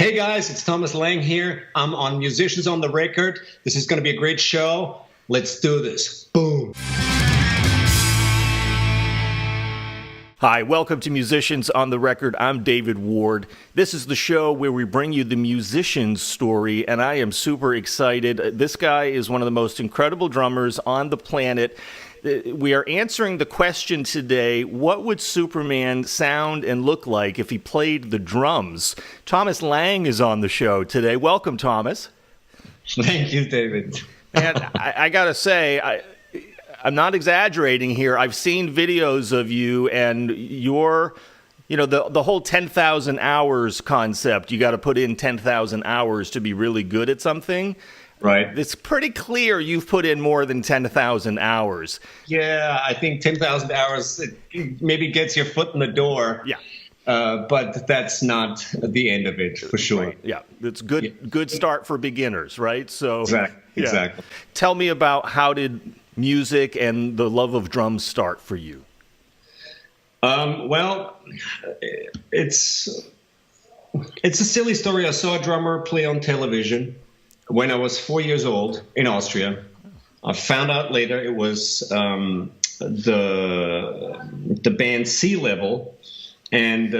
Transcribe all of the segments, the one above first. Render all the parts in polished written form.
Hey guys, it's Thomas Lang here. I'm on Musicians on the Record. This is going to be a great show. Let's do this. Boom. Hi, welcome to Musicians on the Record. I'm David Ward. This is the show where we bring you the musician's story, and I am super excited. This guy is one of the most incredible drummers on the planet. We are answering the question today, what would Superman sound and look like if he played the drums? Thomas Lang is on the show today. Welcome, Thomas. Thank you, David. And I got to say, I'm not exaggerating here. I've seen videos of you and the whole 10,000 hours concept. You got to put in 10,000 hours to be really good at something. Right. It's pretty clear you've put in more than 10,000 hours. Yeah, I think 10,000 hours maybe gets your foot in the door. Yeah. But that's not the end of it, for sure. Right. Yeah, it's good start for beginners, right? So Exactly. Tell me about how did music and the love of drums start for you? Well, it's a silly story. I saw a drummer play on television when I was 4 years old in Austria. I found out later it was the band Sea Level, and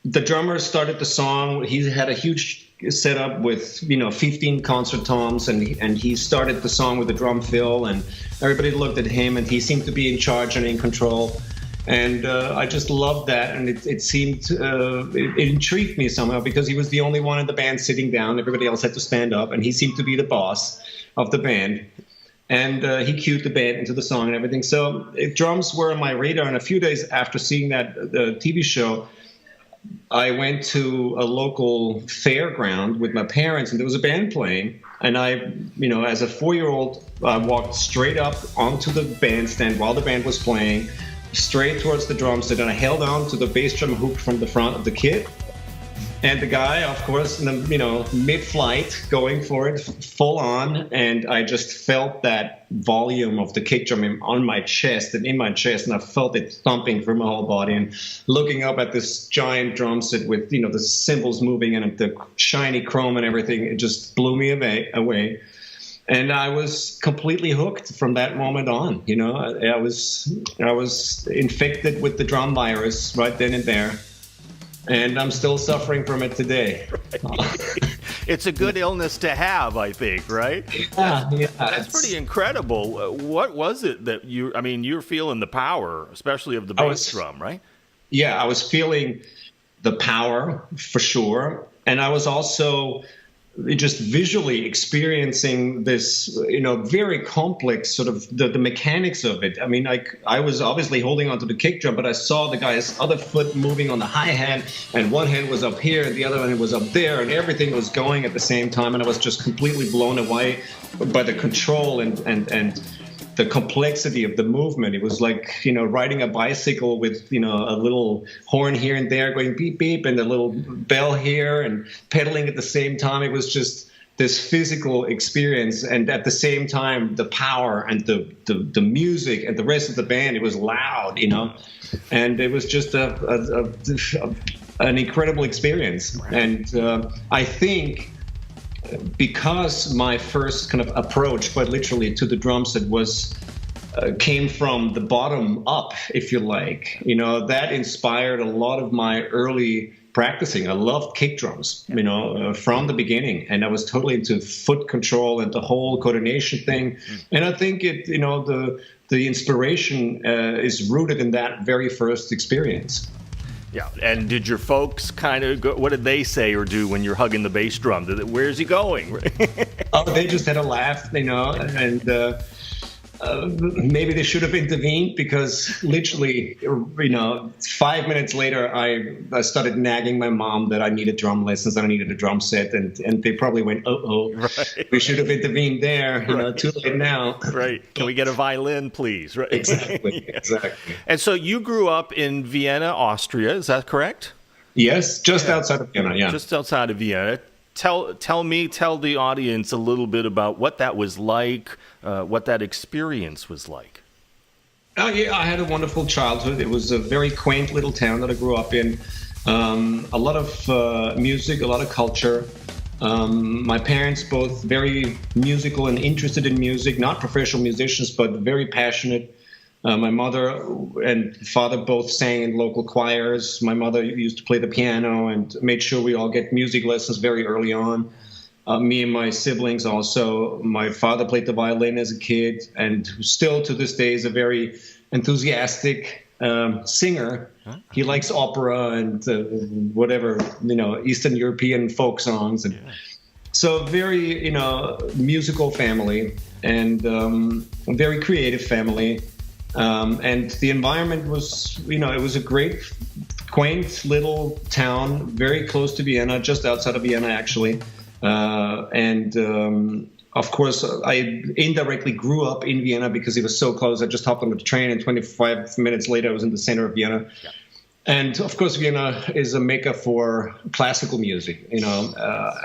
the drummer started the song. He had a huge setup with 15 concert toms, and he started the song with a drum fill, and everybody looked at him, and he seemed to be in charge and in control. And I just loved that, and it seemed it intrigued me somehow because he was the only one in the band sitting down. Everybody else had to stand up, and he seemed to be the boss of the band. And he cued the band into the song and everything. So drums were on my radar. And a few days after seeing that TV show, I went to a local fairground with my parents, and there was a band playing. And I, as a 4-year-old, I walked straight up onto the bandstand while the band was playing, straight towards the drum set, and I held on to the bass drum hook from the front of the kit. And the guy, of course, mid-flight, going for it, full on, and I just felt that volume of the kick drum on my chest and in my chest, and I felt it thumping through my whole body. And looking up at this giant drum set with, the cymbals moving and the shiny chrome and everything, it just blew me away. And I was completely hooked from that moment on. I was infected with the drum virus right then and there. And I'm still suffering from it today. It's a good illness to have, I think, right? Yeah. That's pretty incredible. What was it that you're feeling the power, especially of the bass drum, right? Yeah, I was feeling the power for sure. And I was also just visually experiencing this, very complex sort of the mechanics of it. I mean, I was obviously holding onto the kick drum, but I saw the guy's other foot moving on the hi-hat, and one hand was up here, and the other hand was up there, and everything was going at the same time, and I was just completely blown away by the control and the complexity of the movement. It was like, riding a bicycle with, a little horn here and there going beep, beep, and a little bell here and pedaling at the same time. It was just this physical experience. And at the same time, the power and the music and the rest of the band, it was loud, and it was just an incredible experience. And I think because my first kind of approach, quite literally, to the drum set came from the bottom up, if you like, that inspired a lot of my early practicing. I loved kick drums, from the beginning, and I was totally into foot control and the whole coordination thing. And I think the inspiration is rooted in that very first experience. Yeah, and did your folks kind of what did they say or do when you're hugging the bass drum? Where's he going? Oh, they just had a laugh, and maybe they should have intervened because literally, 5 minutes later, I started nagging my mom that I needed drum lessons and I needed a drum set, and they probably went, right. We should have intervened there, right. Too late now. Right. Can we get a violin, please? Right. Exactly. And so you grew up in Vienna, Austria, is that correct? Yes, just outside of Vienna, yeah. Just outside of Vienna. Tell the audience a little bit about what that was like, what that experience was like. Oh, yeah, I had a wonderful childhood. It was a very quaint little town that I grew up in. A lot of music, a lot of culture. My parents both very musical and interested in music, not professional musicians, but very passionate. My mother and father both sang in local choirs. My mother used to play the piano and made sure we all get music lessons very early on. Me and my siblings also. My father played the violin as a kid and still to this day is a very enthusiastic singer. He likes opera and whatever, Eastern European folk songs. And so very, musical family and a very creative family. And the environment was, it was a great, quaint little town, very close to Vienna, just outside of Vienna, actually. Of course, I indirectly grew up in Vienna because it was so close. I just hopped on the train and 25 minutes later I was in the center of Vienna. Yeah. And of course, Vienna is a mecca for classical music,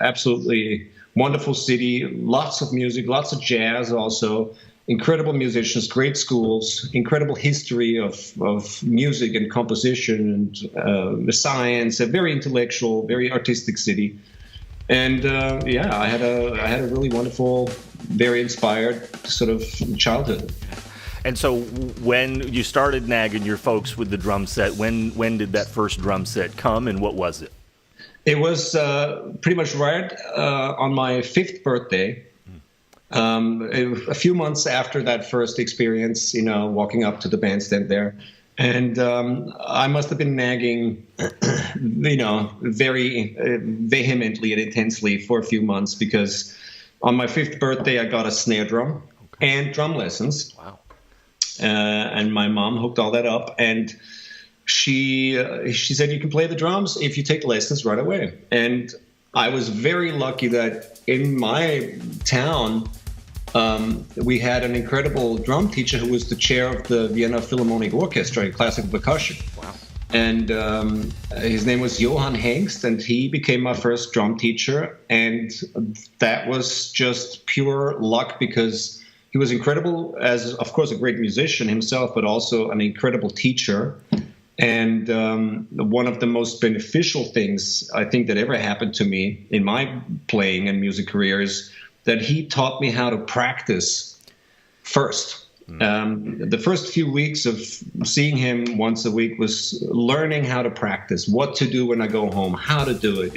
absolutely wonderful city, lots of music, lots of jazz also, incredible musicians, great schools, incredible history of music and composition and science, a very intellectual, very artistic city. And I had a really wonderful, very inspired sort of childhood. And so, when you started nagging your folks with the drum set, when did that first drum set come, and what was it? It was pretty much right on my 5th birthday. A few months after that first experience, walking up to the bandstand there. And I must have been nagging, very vehemently and intensely for a few months because on my 5th birthday, I got a snare drum and drum lessons. Wow. And my mom hooked all that up. And she said, you can play the drums if you take lessons right away. And I was very lucky that in my town, we had an incredible drum teacher who was the chair of the Vienna Philharmonic Orchestra in classical percussion. Wow. And his name was Johann Hengst, and he became my first drum teacher. And that was just pure luck because he was incredible as, of course, a great musician himself, but also an incredible teacher. And one of the most beneficial things I think that ever happened to me in my playing and music career is that he taught me how to practice first. The first few weeks of seeing him once a week was learning how to practice, what to do when I go home, how to do it,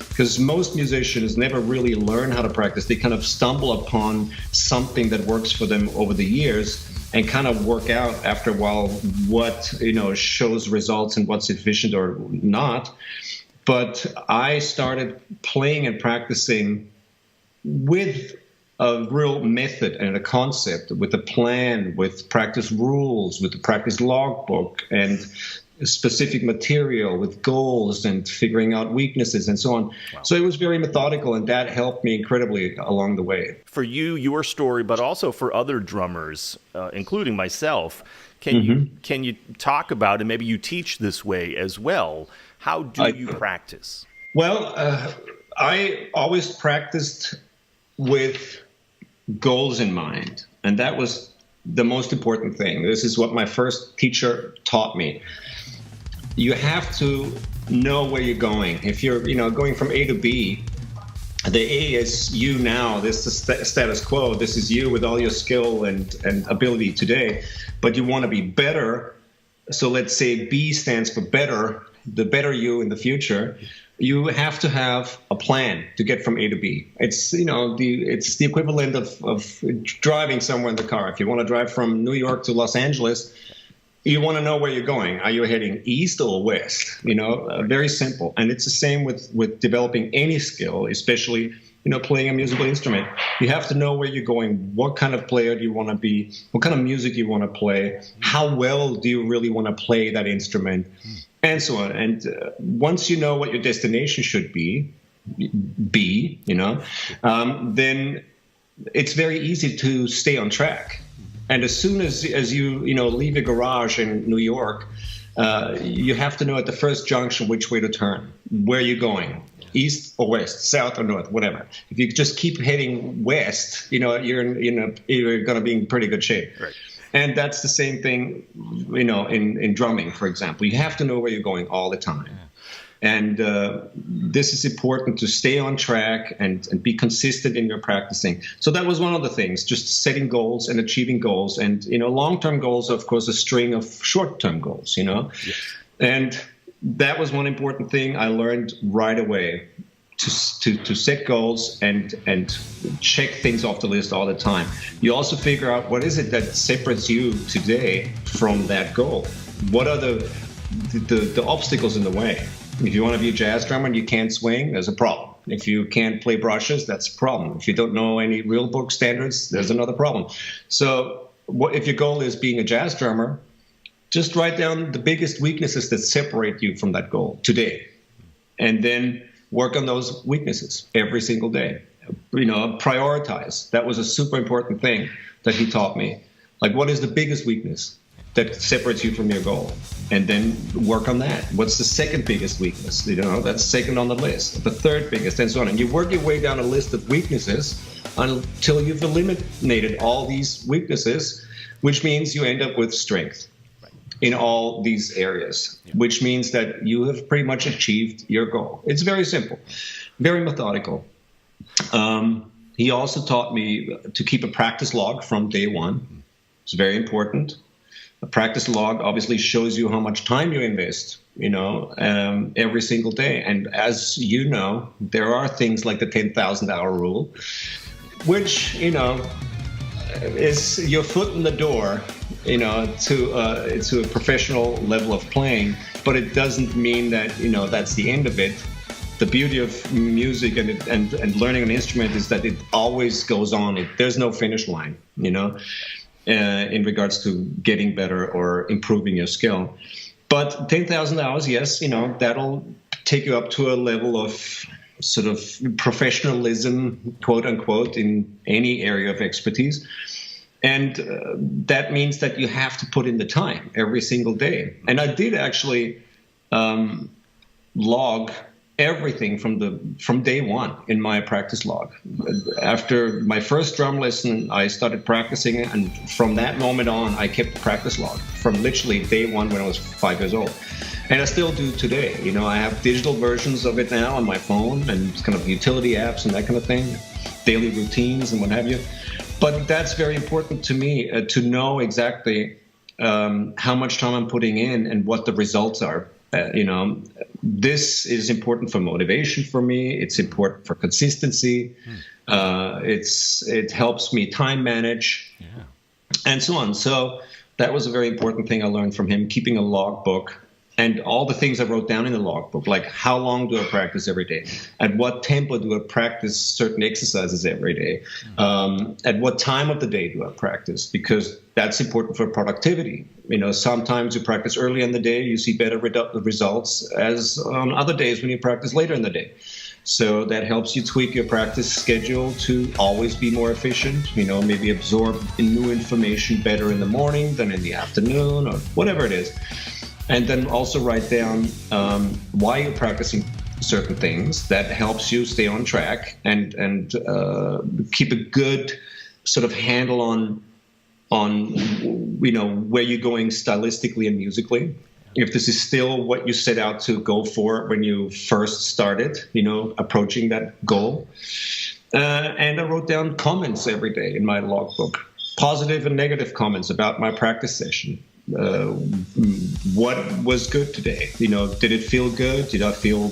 because most musicians never really learn how to practice. They kind of stumble upon something that works for them over the years and kind of work out after a while what, shows results and what's efficient or not. But I started playing and practicing with a real method and a concept, with a plan, with practice rules, with the practice logbook and specific material, with goals and figuring out weaknesses and so on. Wow. So it was very methodical, and that helped me incredibly along the way. For you, your story, but also for other drummers, including myself, can you talk about, and maybe you teach this way as well, how do you practice? Well, I always practiced with goals in mind, and that was the most important thing. This is what my first teacher taught me. You have to know where you're going. If you're going from A to B, the A is you now. This is the status quo. This is you with all your skill and ability today, but you want to be better. So let's say B stands for better, the better you in the future. You have to have a plan to get from A to B. It's it's the equivalent of driving somewhere in the car. If you want to drive from New York to Los Angeles, you want to know where you're going. Are you heading east or west? Very simple. And it's the same with developing any skill, especially playing a musical instrument. You have to know where you're going. What kind of player do you want to be? What kind of music do you want to play? How well do you really want to play that instrument? And so on. And once you know what your destination should be, then it's very easy to stay on track. And as soon as you leave your garage in New York, you have to know at the first junction which way to turn, where you're going, east or west, south or north, whatever. If you just keep heading west, you're going to be in pretty good shape. Right. And that's the same thing, in drumming, for example. You have to know where you're going all the time. And this is important to stay on track and be consistent in your practicing. So that was one of the things, just setting goals and achieving goals. And, long-term goals are, of course, a string of short-term goals, Yes. And that was one important thing I learned right away, to set goals and check things off the list all the time. You also figure out what is it that separates you today from that goal. What are the obstacles in the way? If you want to be a jazz drummer and you can't swing, there's a problem. If you can't play brushes, that's a problem. If you don't know any real book standards, there's another problem. So if your goal is being a jazz drummer, just write down the biggest weaknesses that separate you from that goal today. And then work on those weaknesses every single day. Prioritize. That was a super important thing that he taught me. Like, what is the biggest weakness that separates you from your goal? And then work on that. What's the second biggest weakness? That's second on the list. The third biggest, and so on. And you work your way down a list of weaknesses until you've eliminated all these weaknesses, which means you end up with strength in all these areas, which means that you have pretty much achieved your goal. It's very simple, very methodical. He also taught me to keep a practice log from day one. It's very important. A practice log obviously shows you how much time you invest, every single day. And as you know, there are things like the 10,000 hour rule, which, is your foot in the door, to a professional level of playing, but it doesn't mean that, that's the end of it. The beauty of music and learning an instrument is that it always goes on. There's no finish line, in regards to getting better or improving your skill. But 10,000 hours, yes, that'll take you up to a level of sort of professionalism, quote unquote, in any area of expertise. And that means that you have to put in the time every single day. And I did actually log everything from day one in my practice log. After my first drum lesson, I started practicing, and from that moment on, I kept the practice log from literally day one when I was 5 years old. And I still do today. I have digital versions of it now on my phone and kind of utility apps and that kind of thing, daily routines and what have you. But that's very important to me, to know exactly how much time I'm putting in and what the results are. This is important for motivation for me. It's important for consistency. It helps me time manage, and so on. So that was a very important thing I learned from him, keeping a logbook. And all the things I wrote down in the logbook, like how long do I practice every day? At what tempo do I practice certain exercises every day? At what time of the day do I practice? Because that's important for productivity. Sometimes you practice early in the day, you see better results, as on other days when you practice later in the day. So that helps you tweak your practice schedule to always be more efficient, maybe absorb new information better in the morning than in the afternoon or whatever it is. And then also write down why you're practicing certain things. That helps you stay on track and keep a good sort of handle on where you're going stylistically and musically. If this is still what you set out to go for when you first started, approaching that goal. And I wrote down comments every day in my logbook, positive and negative comments about my practice session. What was good today? Did it feel good? Did I feel,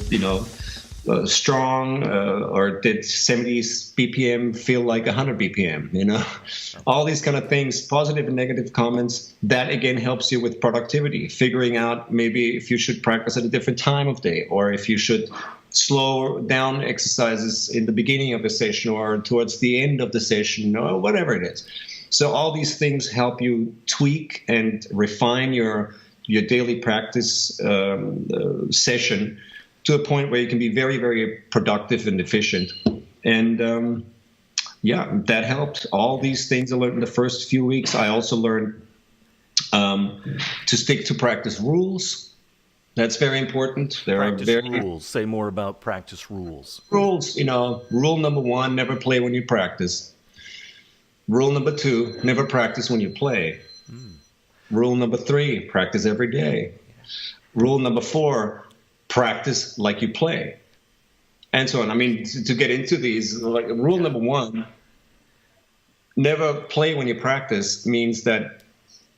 strong? Or did 70 BPM feel like 100 BPM? All these kind of things, positive and negative comments, that again helps you with productivity, figuring out maybe if you should practice at a different time of day, or if you should slow down exercises in the beginning of the session or towards the end of the session, or whatever it is. So all these things help you tweak and refine your daily practice session to a point where you can be very, very productive and efficient. And that helped. All these things I learned in the first few weeks. I also learned to stick to practice rules. That's very important. Practice rules. Say more about practice rules. Rules, rule number 1, never play when you practice. Rule number 2, never practice when you play. Rule number 3, practice every day. Rule number 4, practice like you play, and so on. I mean, to get into these, like rule number one, never play when you practice means that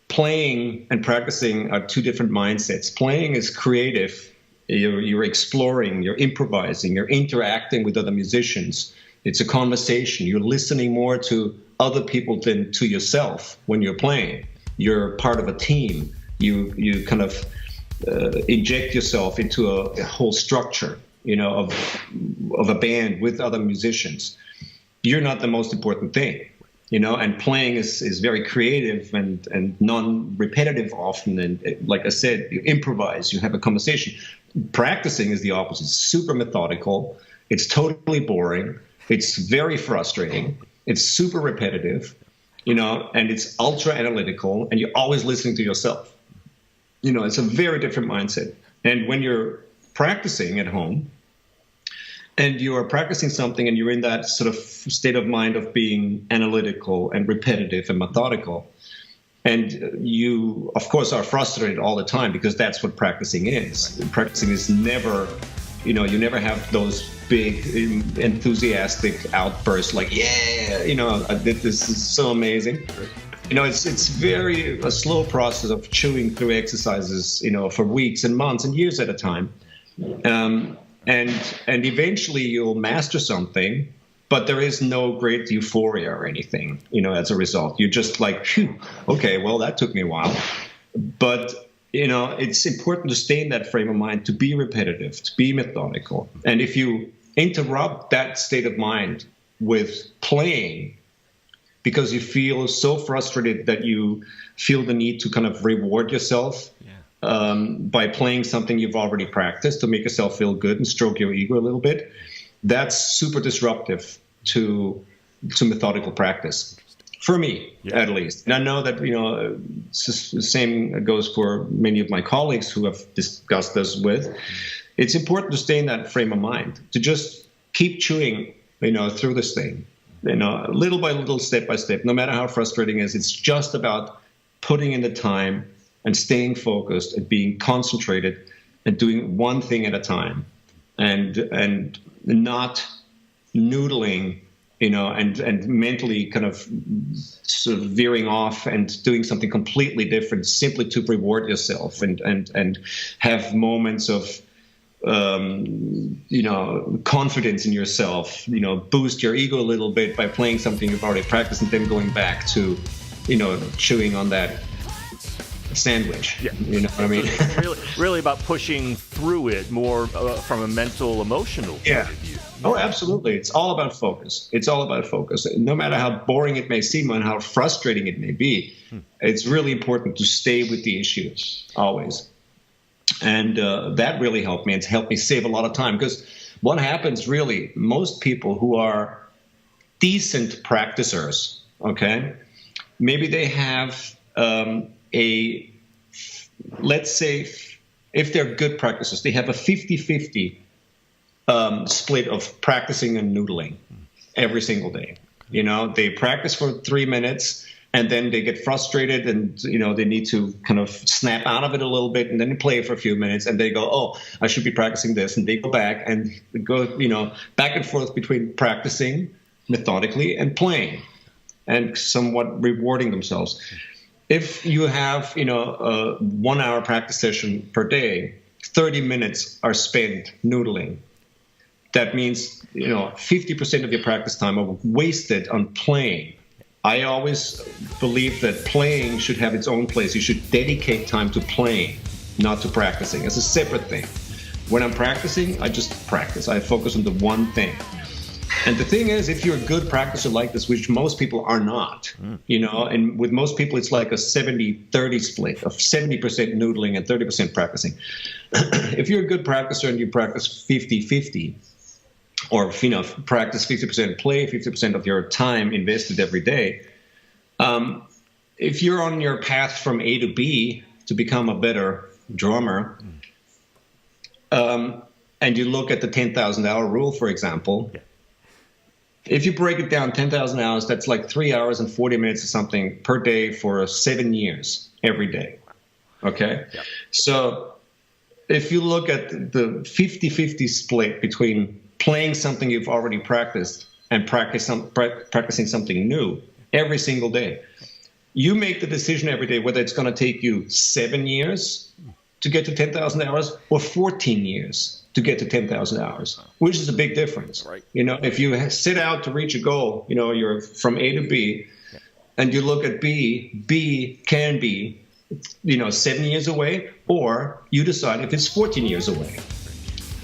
playing and practicing are two different mindsets. Playing is creative. You're exploring, you're improvising, you're interacting with other musicians. It's a conversation. You're listening more to other people than to yourself when you're playing. You're part of a team. You kind of inject yourself into a whole structure, of a band with other musicians. You're not the most important thing, and playing is very creative and non-repetitive often. And like I said, you improvise, you have a conversation. Practicing is the opposite. It's super methodical. It's totally boring. It's very frustrating. It's super repetitive, and it's ultra analytical, and you're always listening to yourself. It's a very different mindset. And when you're practicing at home and you are practicing something and you're in that sort of state of mind of being analytical and repetitive and methodical, and you, of course, are frustrated all the time because that's what practicing is. Practicing is never, you never have those big enthusiastic outbursts like, yeah, I did this is so amazing. It's very a slow process of chewing through exercises, for weeks and months and years at a time. And eventually you'll master something, but there is no great euphoria or anything, as a result. You're just like, phew, okay, well, that took me a while. But, it's important to stay in that frame of mind, to be repetitive, to be methodical. And if you interrupt that state of mind with playing because you feel so frustrated that you feel the need to kind of reward yourself by playing something you've already practiced to make yourself feel good and stroke your ego a little bit, that's super disruptive to methodical practice. For me, at least. And I know that, the same goes for many of my colleagues who have discussed this with. It's important to stay in that frame of mind, to just keep chewing, through this thing, little by little, step by step, no matter how frustrating it is. It's just about putting in the time and staying focused and being concentrated and doing one thing at a time and not noodling, and mentally kind of sort of veering off and doing something completely different simply to reward yourself and have moments of, confidence in yourself, boost your ego a little bit by playing something you've already practiced and then going back to, chewing on that sandwich. Yeah. You know what I mean? really about pushing through it more from a mental, emotional point of view. Oh, absolutely. It's all about focus. It's all about focus. No matter how boring it may seem and how frustrating it may be, it's really important to stay with the issue always. And that really helped me. It's helped me save a lot of time because what happens really, most people who are decent practicers, okay, maybe they have let's say if they're good practicers, they have a 50-50 split of practicing and noodling every single day. They practice for 3 minutes and then they get frustrated and, they need to kind of snap out of it a little bit and then they play for a few minutes and they go, oh, I should be practicing this. And they go back and go, back and forth between practicing methodically and playing and somewhat rewarding themselves. If you have, a 1 hour practice session per day, 30 minutes are spent noodling. That means, 50% of your practice time are wasted on playing. I always believe that playing should have its own place. You should dedicate time to playing, not to practicing. It's a separate thing. When I'm practicing, I just practice. I focus on the one thing. And the thing is, if you're a good practicer like this, which most people are not, and with most people, it's like a 70-30 split of 70% noodling and 30% practicing. If you're a good practicer and you practice 50-50, or, practice 50% play, 50% of your time invested every day, if you're on your path from A to B to become a better drummer, and you look at the 10,000 hour rule, for example, if you break it down, 10,000 hours, that's like 3 hours and 40 minutes or something per day for 7 years, every day. Okay? Yeah. So if you look at the 50-50 split between playing something you've already practiced and practicing something new every single day, you make the decision every day whether it's going to take you 7 years to get to 10,000 hours or 14 years to get to 10,000 hours, which is a big difference. Right. If you set out to reach a goal, you're from A to B, and you look at B can be 7 years away, or you decide if it's 14 years away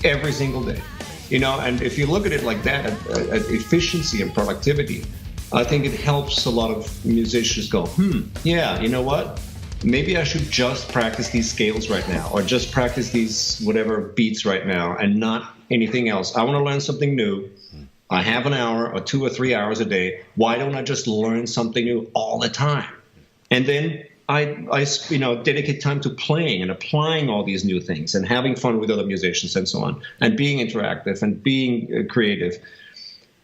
every single day. And if you look at it like that, at efficiency and productivity, I think it helps a lot of musicians go, yeah, you know what? Maybe I should just practice these scales right now, or just practice these whatever beats right now and not anything else. I want to learn something new. I have an hour or 2 or 3 hours a day. Why don't I just learn something new all the time? And then I dedicate time to playing and applying all these new things and having fun with other musicians and so on, and being interactive and being creative.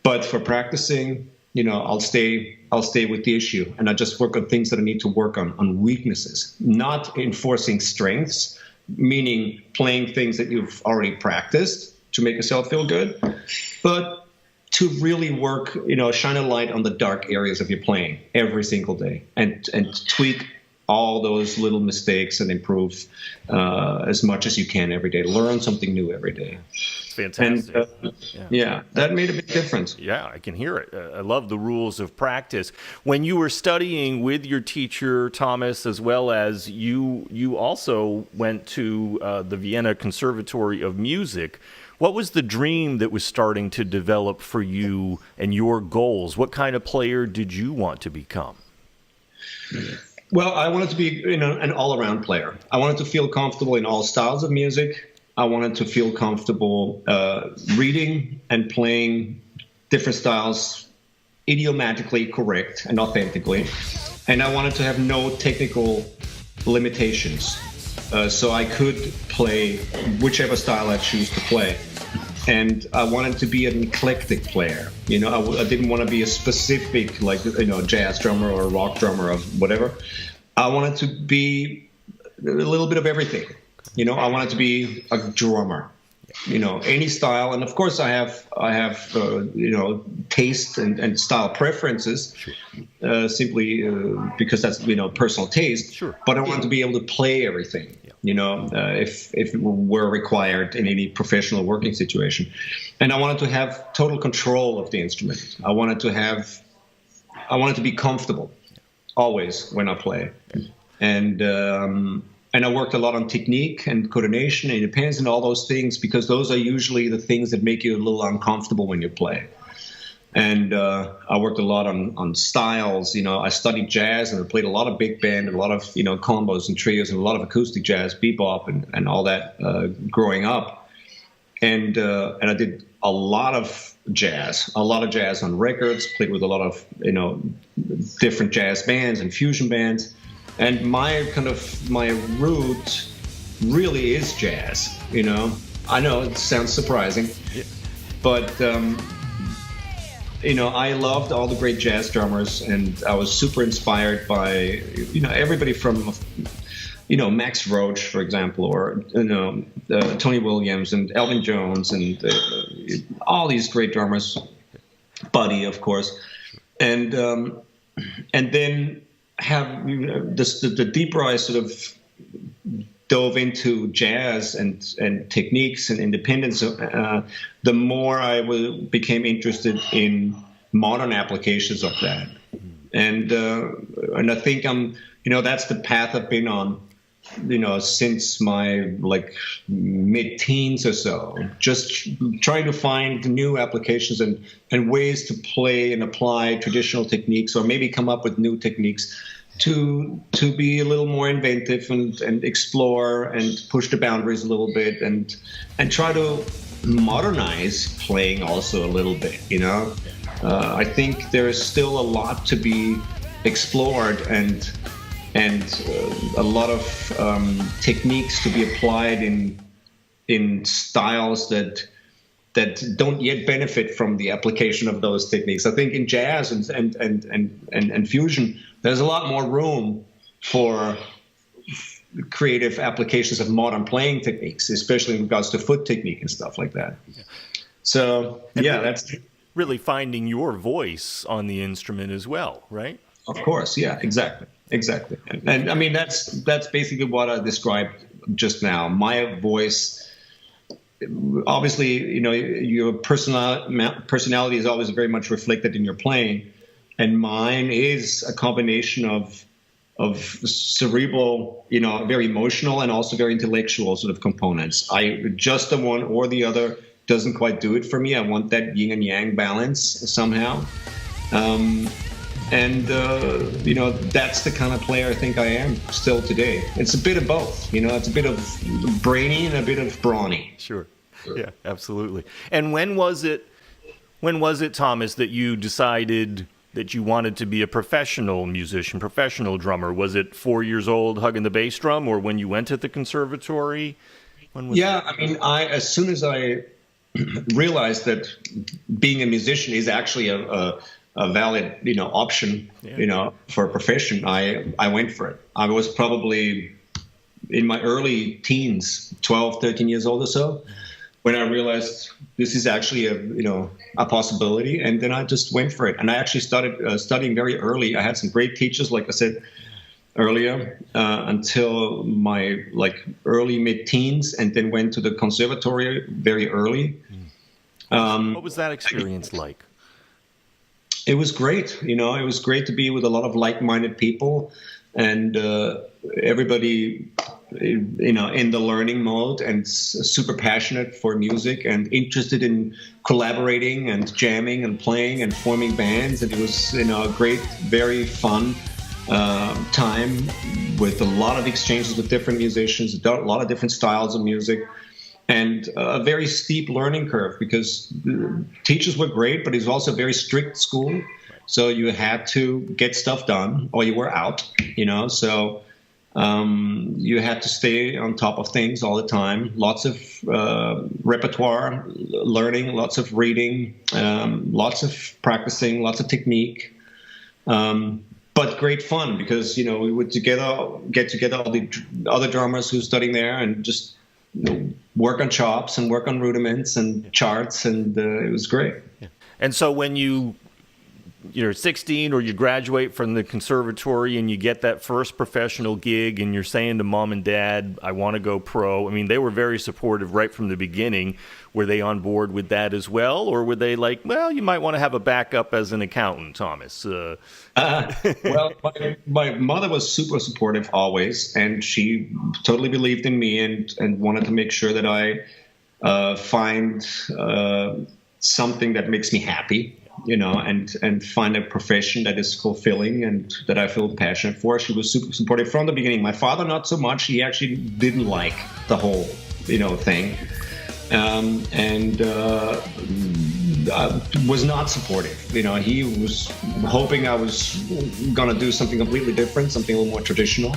But for practicing, I'll stay with the issue, and I just work on things that I need to work on weaknesses, not enforcing strengths, meaning playing things that you've already practiced to make yourself feel good, but to really work, shine a light on the dark areas of your playing every single day and tweak all those little mistakes and improve as much as you can every day. Learn something new every day. Fantastic. And, that made a big difference. Yeah, I can hear it. I love the rules of practice. When you were studying with your teacher, Thomas, as well as you also went to the Vienna Conservatory of Music, what was the dream that was starting to develop for you and your goals? What kind of player did you want to become? Well, I wanted to be an all-around player. I wanted to feel comfortable in all styles of music. I wanted to feel comfortable reading and playing different styles idiomatically correct and authentically. And I wanted to have no technical limitations. So I could play whichever style I choose to play. And I wanted to be an eclectic player. I didn't want to be a specific, jazz drummer or rock drummer or whatever. I wanted to be a little bit of everything. I wanted to be a drummer, any style. And of course I have taste and style preferences, simply because that's, personal taste. Sure. But I wanted to be able to play everything. If it were required in any professional working situation. And I wanted to have total control of the instrument. I wanted to be comfortable always when I play. And I worked a lot on technique and coordination and independence and all those things, because those are usually the things that make you a little uncomfortable when you play. And I worked a lot on styles. I studied jazz, and I played a lot of big band and a lot of combos and trios and a lot of acoustic jazz, bebop, and all that growing up. And I did a lot of jazz on records. Played with a lot of different jazz bands and fusion bands. And my root really is jazz. I know it sounds surprising, but. I loved all the great jazz drummers, and I was super inspired by, everybody from, Max Roach, for example, or, Tony Williams and Elvin Jones and all these great drummers, Buddy, of course. And then have the deeper I sort of dove into jazz and techniques and independence, the more I became interested in modern applications of that. And I think that's the path I've been on, since my mid-teens or so, just trying to find new applications and ways to play and apply traditional techniques, or maybe come up with new techniques to be a little more inventive and explore and push the boundaries a little bit and try to modernize playing also a little bit. I think there is still a lot to be explored and a lot of techniques to be applied in styles that don't yet benefit from the application of those techniques. I think in jazz and fusion, there's a lot more room for creative applications of modern playing techniques, especially in regards to foot technique and stuff like that. So, yeah, that's really finding your voice on the instrument as well, right? Of course, yeah, exactly. And I mean, that's basically what I described just now. My voice, obviously, your personality is always very much reflected in your playing, and mine is a combination of cerebral, very emotional, and also very intellectual sort of components. Just the one or the other doesn't quite do it for me. I want that yin and yang balance somehow. That's the kind of player I think I am still today. It's a bit of both, it's a bit of brainy and a bit of brawny. Sure. Yeah, absolutely. And when was it, Thomas, that you decided that you wanted to be a professional musician, professional drummer? Was it 4 years old hugging the bass drum, or when you went to the conservatory? As soon as I realized that being a musician is actually a valid, option, for a profession, I went for it. I was probably in my early teens, 12, 13 years old or so, when I realized this is actually a possibility, and then I just went for it. And I actually started studying very early. I had some great teachers, like I said earlier, until my early mid-teens, and then went to the conservatory very early. What was that experience like? It was great. It was great to be with a lot of like-minded people, and everybody, in the learning mode, and super passionate for music and interested in collaborating and jamming and playing and forming bands. And it was, a great, very fun time with a lot of exchanges with different musicians, a lot of different styles of music. And a very steep learning curve, because the teachers were great, but it was also a very strict school. So you had to get stuff done or you were out, So you had to stay on top of things all the time. Lots of repertoire learning, lots of reading, lots of practicing, lots of technique. But great fun, because, we would get together all the other drummers who were studying there and just work on chops and work on rudiments and charts, and it was great. Yeah. And so when you're 16 or you graduate from the conservatory and you get that first professional gig and you're saying to mom and dad, I want to go pro. I mean, they were very supportive right from the beginning. Were they on board with that as well? Or were they like, well, you might want to have a backup as an accountant, Thomas? Well, my mother was super supportive always, and she totally believed in me and wanted to make sure that I find something that makes me happy. And find a profession that is fulfilling and that I feel passionate for. She was super supportive from the beginning. My father, not so much. He actually didn't like the whole, thing. Was not supportive. He was hoping I was going to do something completely different, something a little more traditional.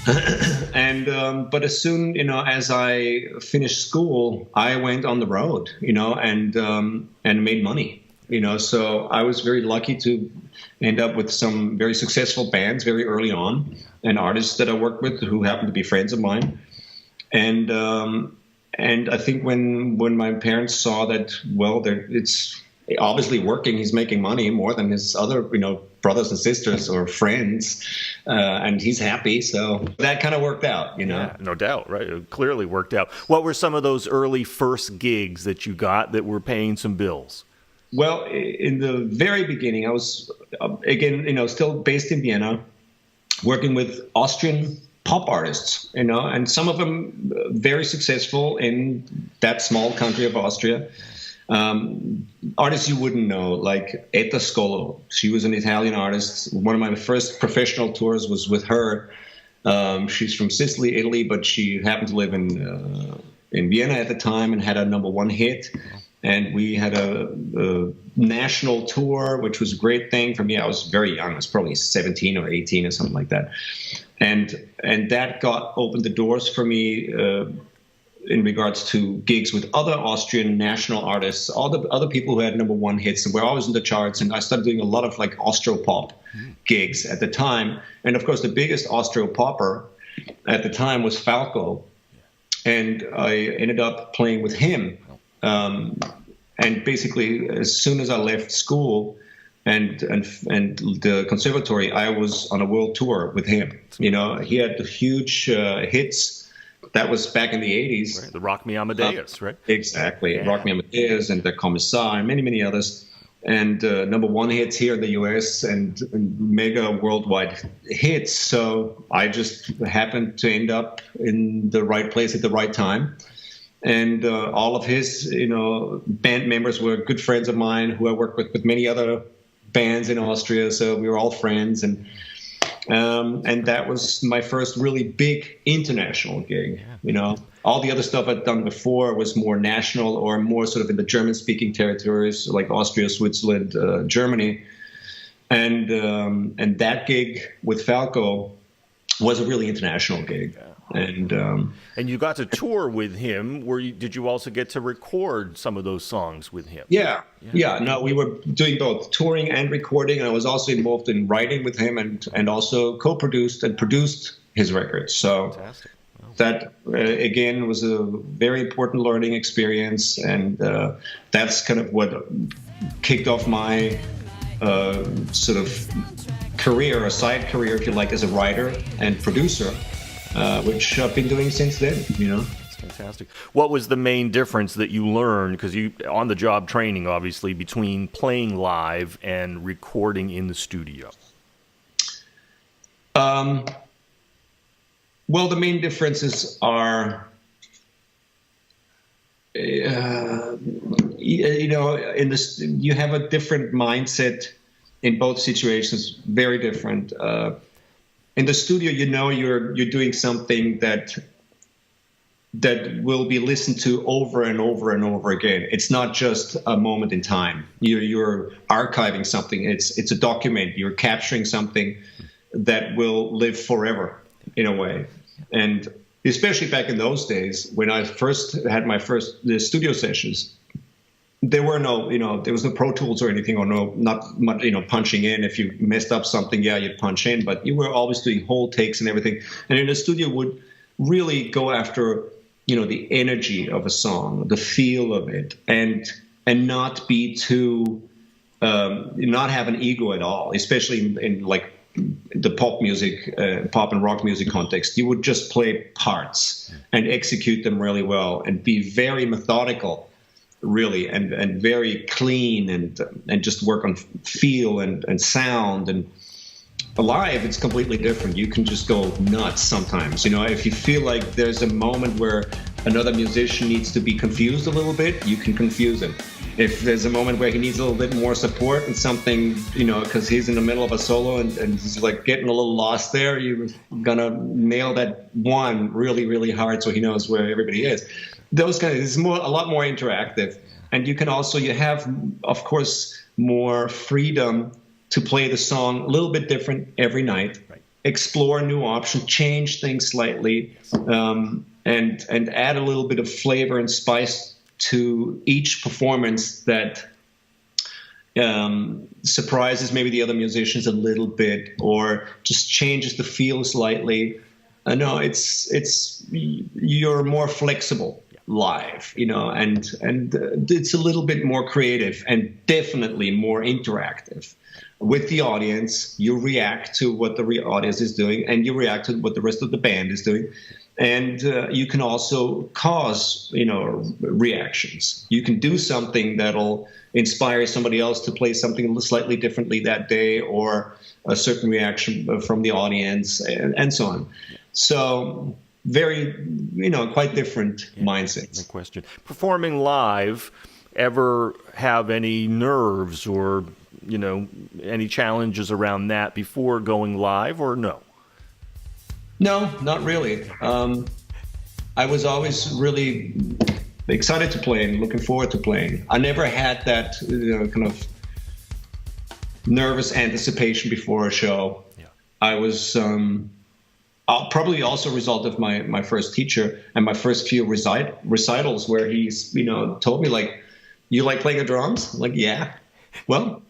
But as soon, as I finished school, I went on the road, and made money. So I was very lucky to end up with some very successful bands very early on, and artists that I worked with who happened to be friends of mine. And I think when my parents saw that, well, it's obviously working, he's making money more than his other, brothers and sisters or friends, and he's happy. So that kind of worked out, Yeah, no doubt, right? It clearly worked out. What were some of those early first gigs that you got that were paying some bills? Well, in the very beginning, I was, again, still based in Vienna, working with Austrian pop artists, and some of them very successful in that small country of Austria. Artists you wouldn't know, like Etta Scolo. She was an Italian artist. One of my first professional tours was with her. She's from Sicily, Italy, but she happened to live in Vienna at the time and had a #1 hit. And we had a national tour, which was a great thing for me. I was very young. I was probably 17 or 18 or something like that. And that opened the doors for me in regards to gigs with other Austrian national artists, all the other people who had #1 hits and were always in the charts. And I started doing a lot of Austropop gigs at the time. And of course, the biggest Austropopper at the time was Falco, and I ended up playing with him. And basically, as soon as I left school and the conservatory, I was on a world tour with him. You know, he had the huge hits. That was back in the 80s. Right. The Rock Me Amadeus, right? Exactly. Yeah. Rock Me Amadeus and The Commissar and many, many others. And #1 hits here in the US and mega worldwide hits. So I just happened to end up in the right place at the right time. And all of his, band members were good friends of mine who I worked with many other bands in Austria. So we were all friends. And that was my first really big international gig. Yeah. All the other stuff I'd done before was more national or more sort of in the German-speaking territories like Austria, Switzerland, Germany. And that gig with Falco was a really international gig. Yeah. And you got to tour with him. Did you also get to record some of those songs with him? Yeah. No, we were doing both touring and recording. And I was also involved in writing with him and also co-produced and produced his records. So fantastic. Wow. That, again, was a very important learning experience. And that's kind of what kicked off my sort of career, a side career, if you like, as a writer and producer. Which I've been doing since then, That's fantastic. What was the main difference that you learned, because you on-the-job training, obviously, between playing live and recording in the studio? Well, the main differences are, in this, you have a different mindset in both situations, very different. In the studio, you're doing something that will be listened to over and over and over again. It's not just a moment in time. You're archiving something. It's a document. You're capturing something that will live forever, in a way. And especially back in those days, when I first had the studio sessions, there were there was no Pro Tools or anything, or not much, punching in. If you messed up something, you'd punch in, but you were always doing whole takes and everything. And in the studio would really go after, the energy of a song, the feel of it, and not be too, not have an ego at all, especially in like the pop and rock music context. You would just play parts and execute them really well and be very methodical, really, and very clean and just work on feel and sound. And live, it's completely different. You can just go nuts sometimes. If you feel like there's a moment where another musician needs to be confused a little bit, you can confuse him. If there's a moment where he needs a little bit more support and something, because he's in the middle of a solo and he's like getting a little lost there, you're gonna nail that one really, really hard so he knows where everybody is. Those kind of, it's a lot more interactive. And you have, of course, more freedom to play the song a little bit different every night, right. Explore new options, change things slightly, and add a little bit of flavor and spice to each performance that surprises maybe the other musicians a little bit, or just changes the feel slightly. No, you're more flexible live, and it's a little bit more creative and definitely more interactive with the audience. You react to what the audience is doing, and you react to what the rest of the band is doing. And you can also cause, reactions. You can do something that'll inspire somebody else to play something slightly differently that day, or a certain reaction from the audience, and so on. So very, quite different mindsets. No question. Performing live, ever have any nerves or, any challenges around that before going live, or no? No, not really. I was always really excited to play and looking forward to playing. I never had that kind of nervous anticipation before a show. Yeah. I was probably also a result of my first teacher and my first few recitals, where he's told me, like, you like playing the drums? I'm like, yeah. Well,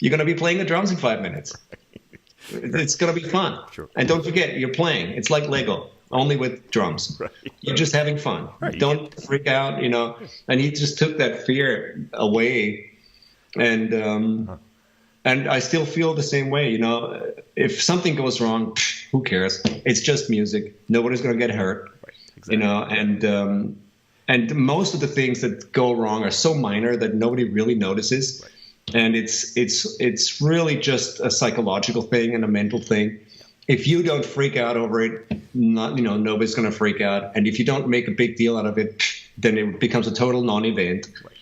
you're going to be playing the drums in 5 minutes. It's going to be fun. Sure. And don't forget, you're playing. It's like Lego, only with drums. Right. You're just having fun. Right. Don't freak out, And he just took that fear away. And I still feel the same way, If something goes wrong, who cares? It's just music. Nobody's going to get hurt, right. Exactly. And most of the things that go wrong are so minor that nobody really notices. Right. And it's really just a psychological thing and a mental thing. If you don't freak out over it, nobody's going to freak out. And if you don't make a big deal out of it, then it becomes a total non-event. Right.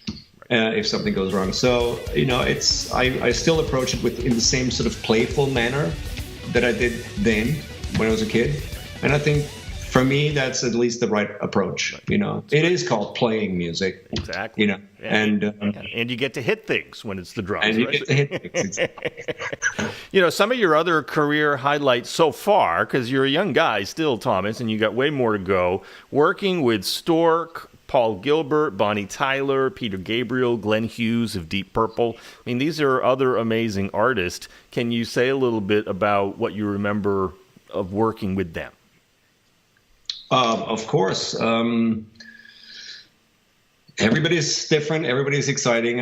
If something goes wrong. So, I still approach it in the same sort of playful manner that I did then when I was a kid. And I think for me, that's at least the right approach. It is called playing music. Exactly. And you get to hit things when it's the drums. And you right? get to hit things. Some of your other career highlights so far, because you're a young guy still, Thomas, and you got way more to go. Working with Stork, Paul Gilbert, Bonnie Tyler, Peter Gabriel, Glenn Hughes of Deep Purple. I mean, these are other amazing artists. Can you say a little bit about what you remember of working with them? Of course. Everybody's different. Everybody's exciting.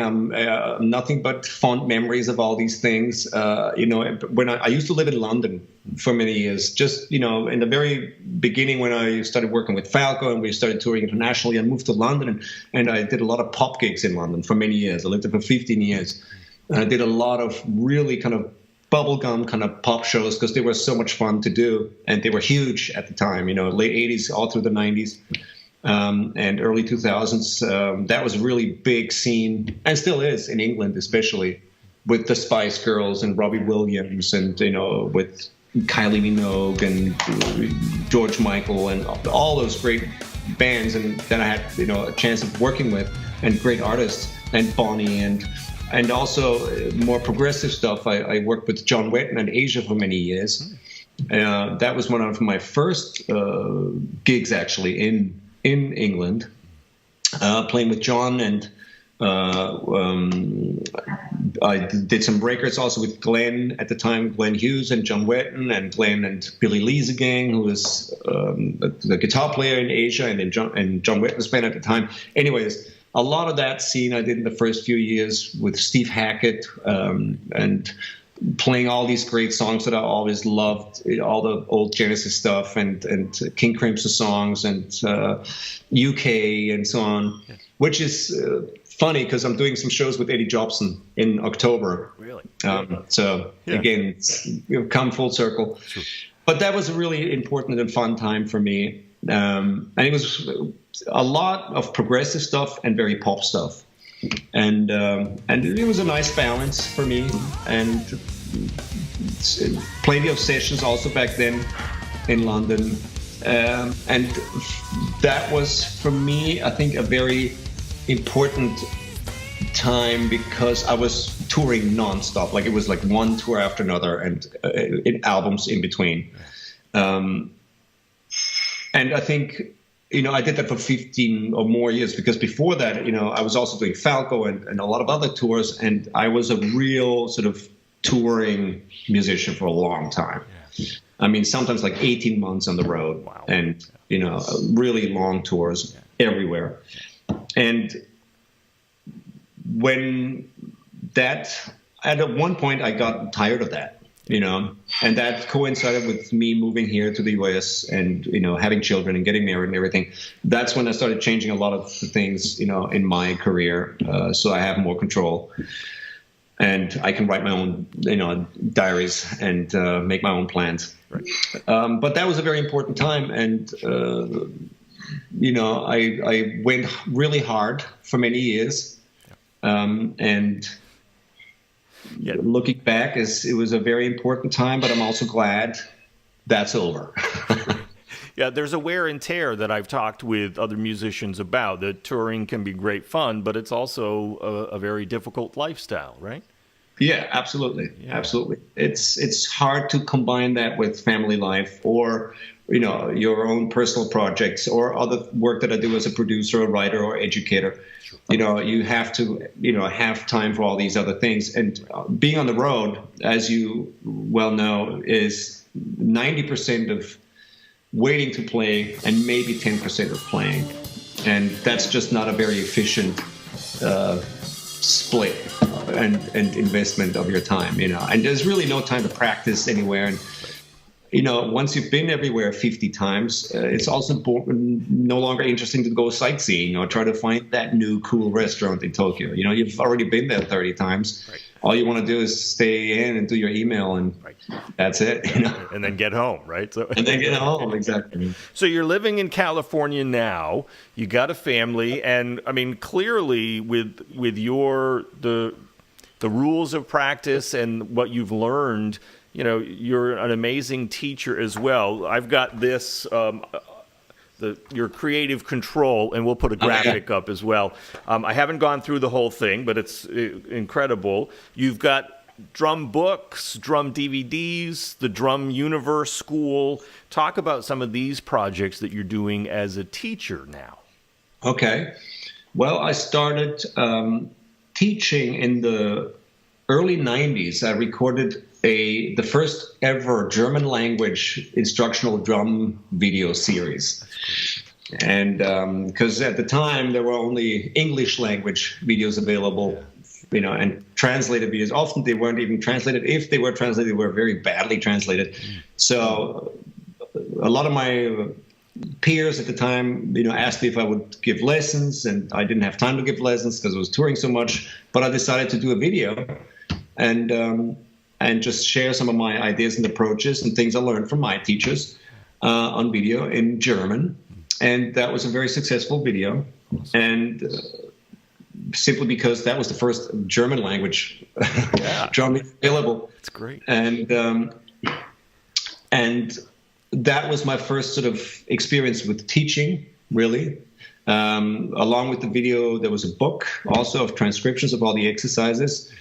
Nothing but fond memories of all these things. When I used to live in London for many years, just, in the very beginning when I started working with Falco and we started touring internationally, I moved to London and I did a lot of pop gigs in London for many years. I lived there for 15 years. And I did a lot of really kind of bubblegum kind of pop shows because they were so much fun to do. And they were huge at the time, late 80s, all through the 90s. And early 2000s, that was a really big scene, and still is in England, especially with the Spice Girls and Robbie Williams, and with Kylie Minogue and George Michael and all those great bands, and that I had a chance of working with, and great artists, and Bonnie, and also more progressive stuff. I worked with John Wetton and Asia for many years. That was one of my first gigs actually in England, playing with John, and I did some records also with Glenn at the time, Glenn Hughes and John Wetton, and Glenn and Billy Liesegang, who was the guitar player in Asia, and John Wetton's band at the time. Anyways, a lot of that scene I did in the first few years with Steve Hackett, and playing all these great songs that I always loved, all the old Genesis stuff and King Crimson songs and UK and so on, which is funny because I'm doing some shows with Eddie Jobson in October. Really? Again, it's come full circle. Sure. But that was a really important and fun time for me. And it was a lot of progressive stuff and very pop stuff. And it was a nice balance for me, and plenty of sessions also back then in London, and that was for me, I think, a very important time because I was touring nonstop. Like it was like one tour after another, and albums in between, and I think. I did that for 15 or more years because before that, I was also doing Falco and a lot of other tours, and I was a real sort of touring musician for a long time. Yeah. I mean, sometimes like 18 months on the road. Wow. And, really long tours everywhere. And when at one point I got tired of that. And that coincided with me moving here to the US and, having children and getting married and everything. That's when I started changing a lot of the things, in my career. So I have more control and I can write my own, diaries and make my own plans. Right. But that was a very important time. And, I went really hard for many years. And looking back, it was a very important time, but I'm also glad that's over. Yeah, there's a wear and tear that I've talked with other musicians about. That touring can be great fun, but it's also a very difficult lifestyle, right? Yeah, absolutely. Yeah. Absolutely. It's hard to combine that with family life or, your own personal projects or other work that I do as a producer, a writer, or educator. Sure. You have to, have time for all these other things. And being on the road, as you well know, is 90% of waiting to play and maybe 10% of playing. And that's just not a very efficient split and investment of your time, And there's really no time to practice anywhere. And once you've been everywhere 50 times, it's also no longer interesting to go sightseeing or try to find that new cool restaurant in Tokyo. You've already been there 30 times. Right. All you want to do is stay in and do your email, and that's it. And then get home, right? And then get home, exactly. So you're living in California now. You got a family, and I mean, clearly with the rules of practice and what you've learned. You're an amazing teacher as well. I've got this, your creative control, and we'll put a graphic up as well. I haven't gone through the whole thing, but it's incredible. You've got drum books, drum DVDs, the Drum Universe School. Talk about some of these projects that you're doing as a teacher now. Okay. Well, I started teaching in the early 90s. I recorded the first ever German language instructional drum video series. And because at the time there were only English language videos available, and translated videos. Often they weren't even translated. If they were translated, they were very badly translated. So a lot of my peers at the time, asked me if I would give lessons, and I didn't have time to give lessons because I was touring so much. But I decided to do a video and just share some of my ideas and approaches and things I learned from my teachers on video in German. And that was a very successful video. And simply because that was the first German language drum available. That's great. And that was my first sort of experience with teaching, really. Along with the video, there was a book also of transcriptions of all the exercises.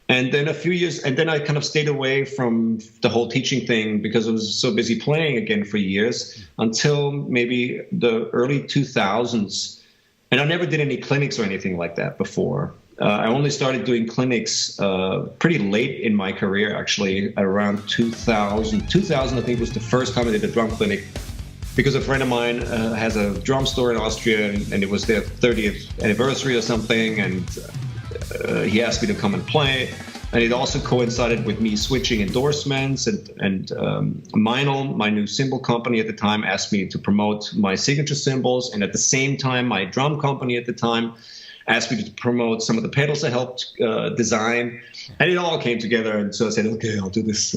And then a few years, and then I kind of stayed away from the whole teaching thing because I was so busy playing again for years until maybe the early 2000s. And I never did any clinics or anything like that before. I only started doing clinics pretty late in my career, actually, around 2000. 2000, I think, was the first time I did a drum clinic because a friend of mine has a drum store in Austria, and it was their 30th anniversary or something, and he asked me to come and play. And it also coincided with me switching endorsements, and Meinl, my new cymbal company at the time, asked me to promote my signature cymbals. And at the same time, my drum company at the time asked me to promote some of the pedals I helped design. And it all came together. And so I said, okay, I'll do this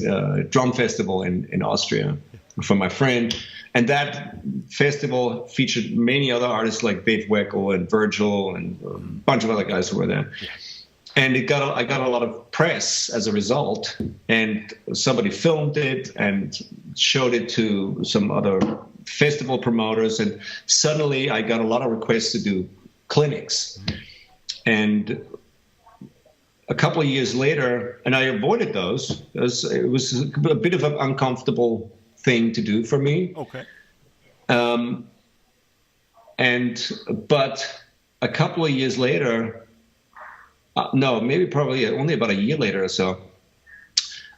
drum festival in Austria for my friend. And that festival featured many other artists like Dave Weckl and Virgil and a bunch of other guys who were there. And I got a lot of press as a result, and somebody filmed it and showed it to some other festival promoters, and suddenly I got a lot of requests to do clinics. And a couple of years later, and I avoided those, it was a bit of an uncomfortable thing to do for me. Okay. But a couple of years later, probably only about a year later or so,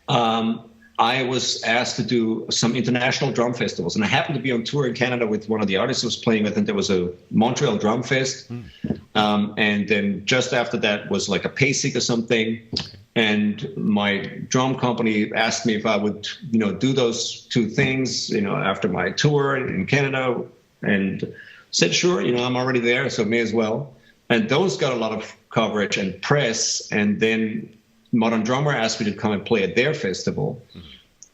I was asked to do some international drum festivals. And I happened to be on tour in Canada with one of the artists I was playing with, and there was a Montreal Drum Fest. And then just after that was like a PASIC or something. And my drum company asked me if I would, do those two things, after my tour in Canada, and said, sure, I'm already there, so may as well. And those got a lot of coverage and press. And then Modern Drummer asked me to come and play at their festival.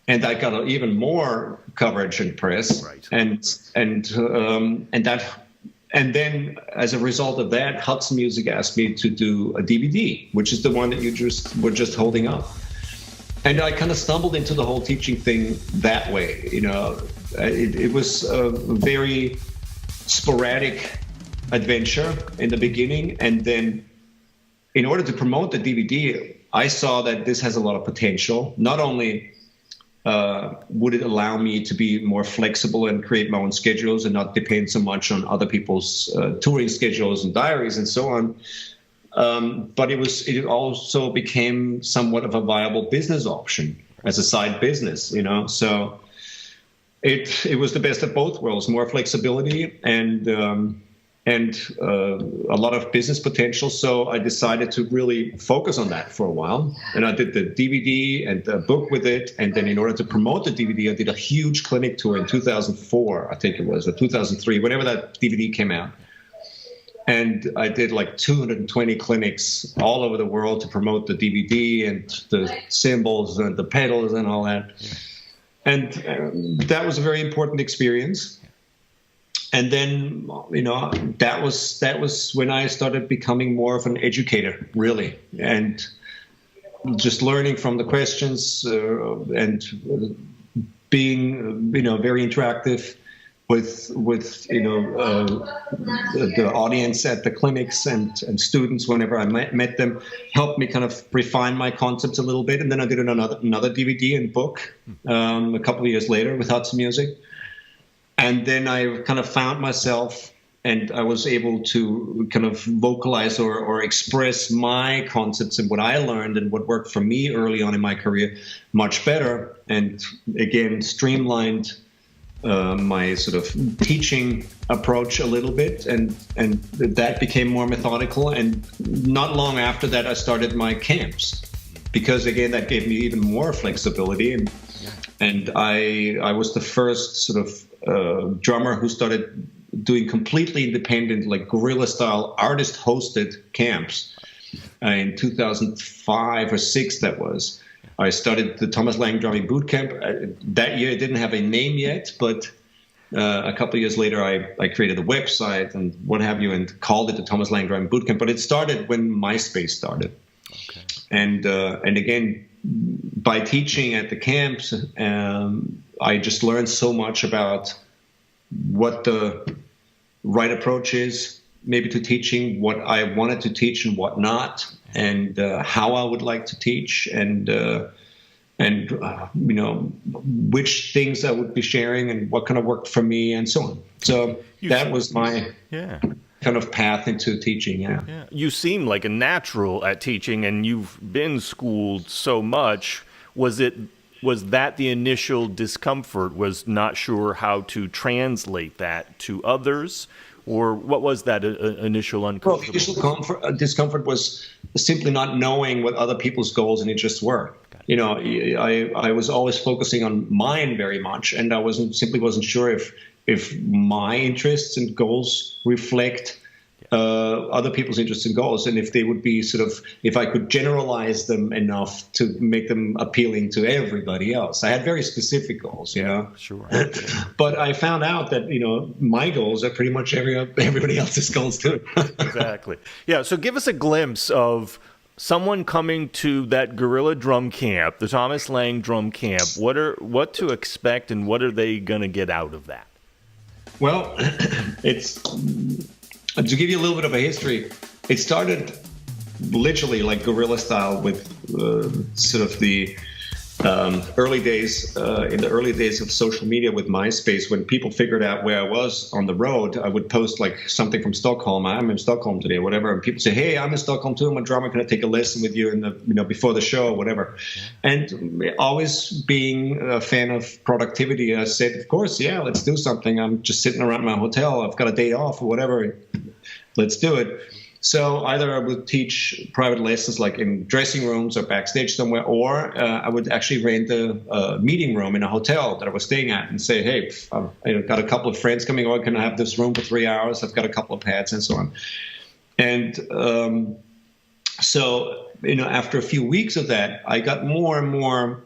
And I got even more coverage and press. Right. And then as a result of that, Hudson Music asked me to do a DVD, which is the one that you were just holding up. And I kind of stumbled into the whole teaching thing that way. It was a very sporadic adventure in the beginning. And then in order to promote the DVD, I saw that this has a lot of potential, not only would it allow me to be more flexible and create my own schedules and not depend so much on other people's touring schedules and diaries and so on. But it also became somewhat of a viable business option as a side business, So it was the best of both worlds: more flexibility and a lot of business potential. So I decided to really focus on that for a while. And I did the DVD and the book with it. And then in order to promote the DVD, I did a huge clinic tour in 2004, I think it was, or 2003, whenever that DVD came out. And I did like 220 clinics all over the world to promote the DVD and the cymbals and the pedals and all that. And that was a very important experience. And then, that was when I started becoming more of an educator, really, and just learning from the questions and being, very interactive with the audience at the clinics and students whenever I met them, helped me kind of refine my concepts a little bit. And then I did another DVD and book a couple of years later with Hudson Music. And then I kind of found myself, and I was able to kind of vocalize or express my concepts and what I learned and what worked for me early on in my career much better. And again, streamlined my sort of teaching approach a little bit, and that became more methodical. And not long after that, I started my camps, because again, that gave me even more flexibility. And I was the first sort of drummer who started doing completely independent, like guerrilla style, artist hosted camps in 2005 or 6. That was. I started the Thomas Lang Drumming Boot Camp. That year it didn't have a name yet, but a couple of years later I created a website and what have you, and called it the Thomas Lang Drumming Boot Camp. But it started when MySpace started. Okay. And again, by teaching at the camps, I just learned so much about what the right approach is, maybe to teaching, what I wanted to teach and what not, and how I would like to teach, and which things I would be sharing and what kind of worked for me and so on. So that was my kind of path into teaching. Yeah. You seem like a natural at teaching, and you've been schooled so much. Was that the initial discomfort, was not sure how to translate that to others? Or what was that initial uncomfortable? Well, the initial discomfort was simply not knowing what other people's goals and interests were. I was always focusing on mine very much, and I simply wasn't sure if my interests and goals reflect other people's interests and goals, and if they would be if I could generalize them enough to make them appealing to everybody else. I had very specific goals, Sure. But I found out that, my goals are pretty much everybody else's goals too. Exactly. Yeah. So give us a glimpse of someone coming to that guerrilla drum camp, the Thomas Lang drum camp. What to expect, and what are they going to get out of that? Well, it's... To give you a little bit of a history, it started literally like guerrilla style with sort of the early days, in the early days of social media with MySpace. When people figured out where I was on the road, I would post like something from Stockholm. I'm in Stockholm today, whatever. And people say, "Hey, I'm in Stockholm too. I'm a drummer. Can I take a lesson with you before the show or whatever?" And always being a fan of productivity, I said, "Of course, yeah, let's do something. I'm just sitting around my hotel. I've got a day off or whatever. Let's do it." So either I would teach private lessons like in dressing rooms or backstage somewhere, or I would actually rent a meeting room in a hotel that I was staying at and say, "Hey, I've got a couple of friends coming over. Can I have this room for 3 hours? I've got a couple of pads," and so on. And so after a few weeks of that, I got more and more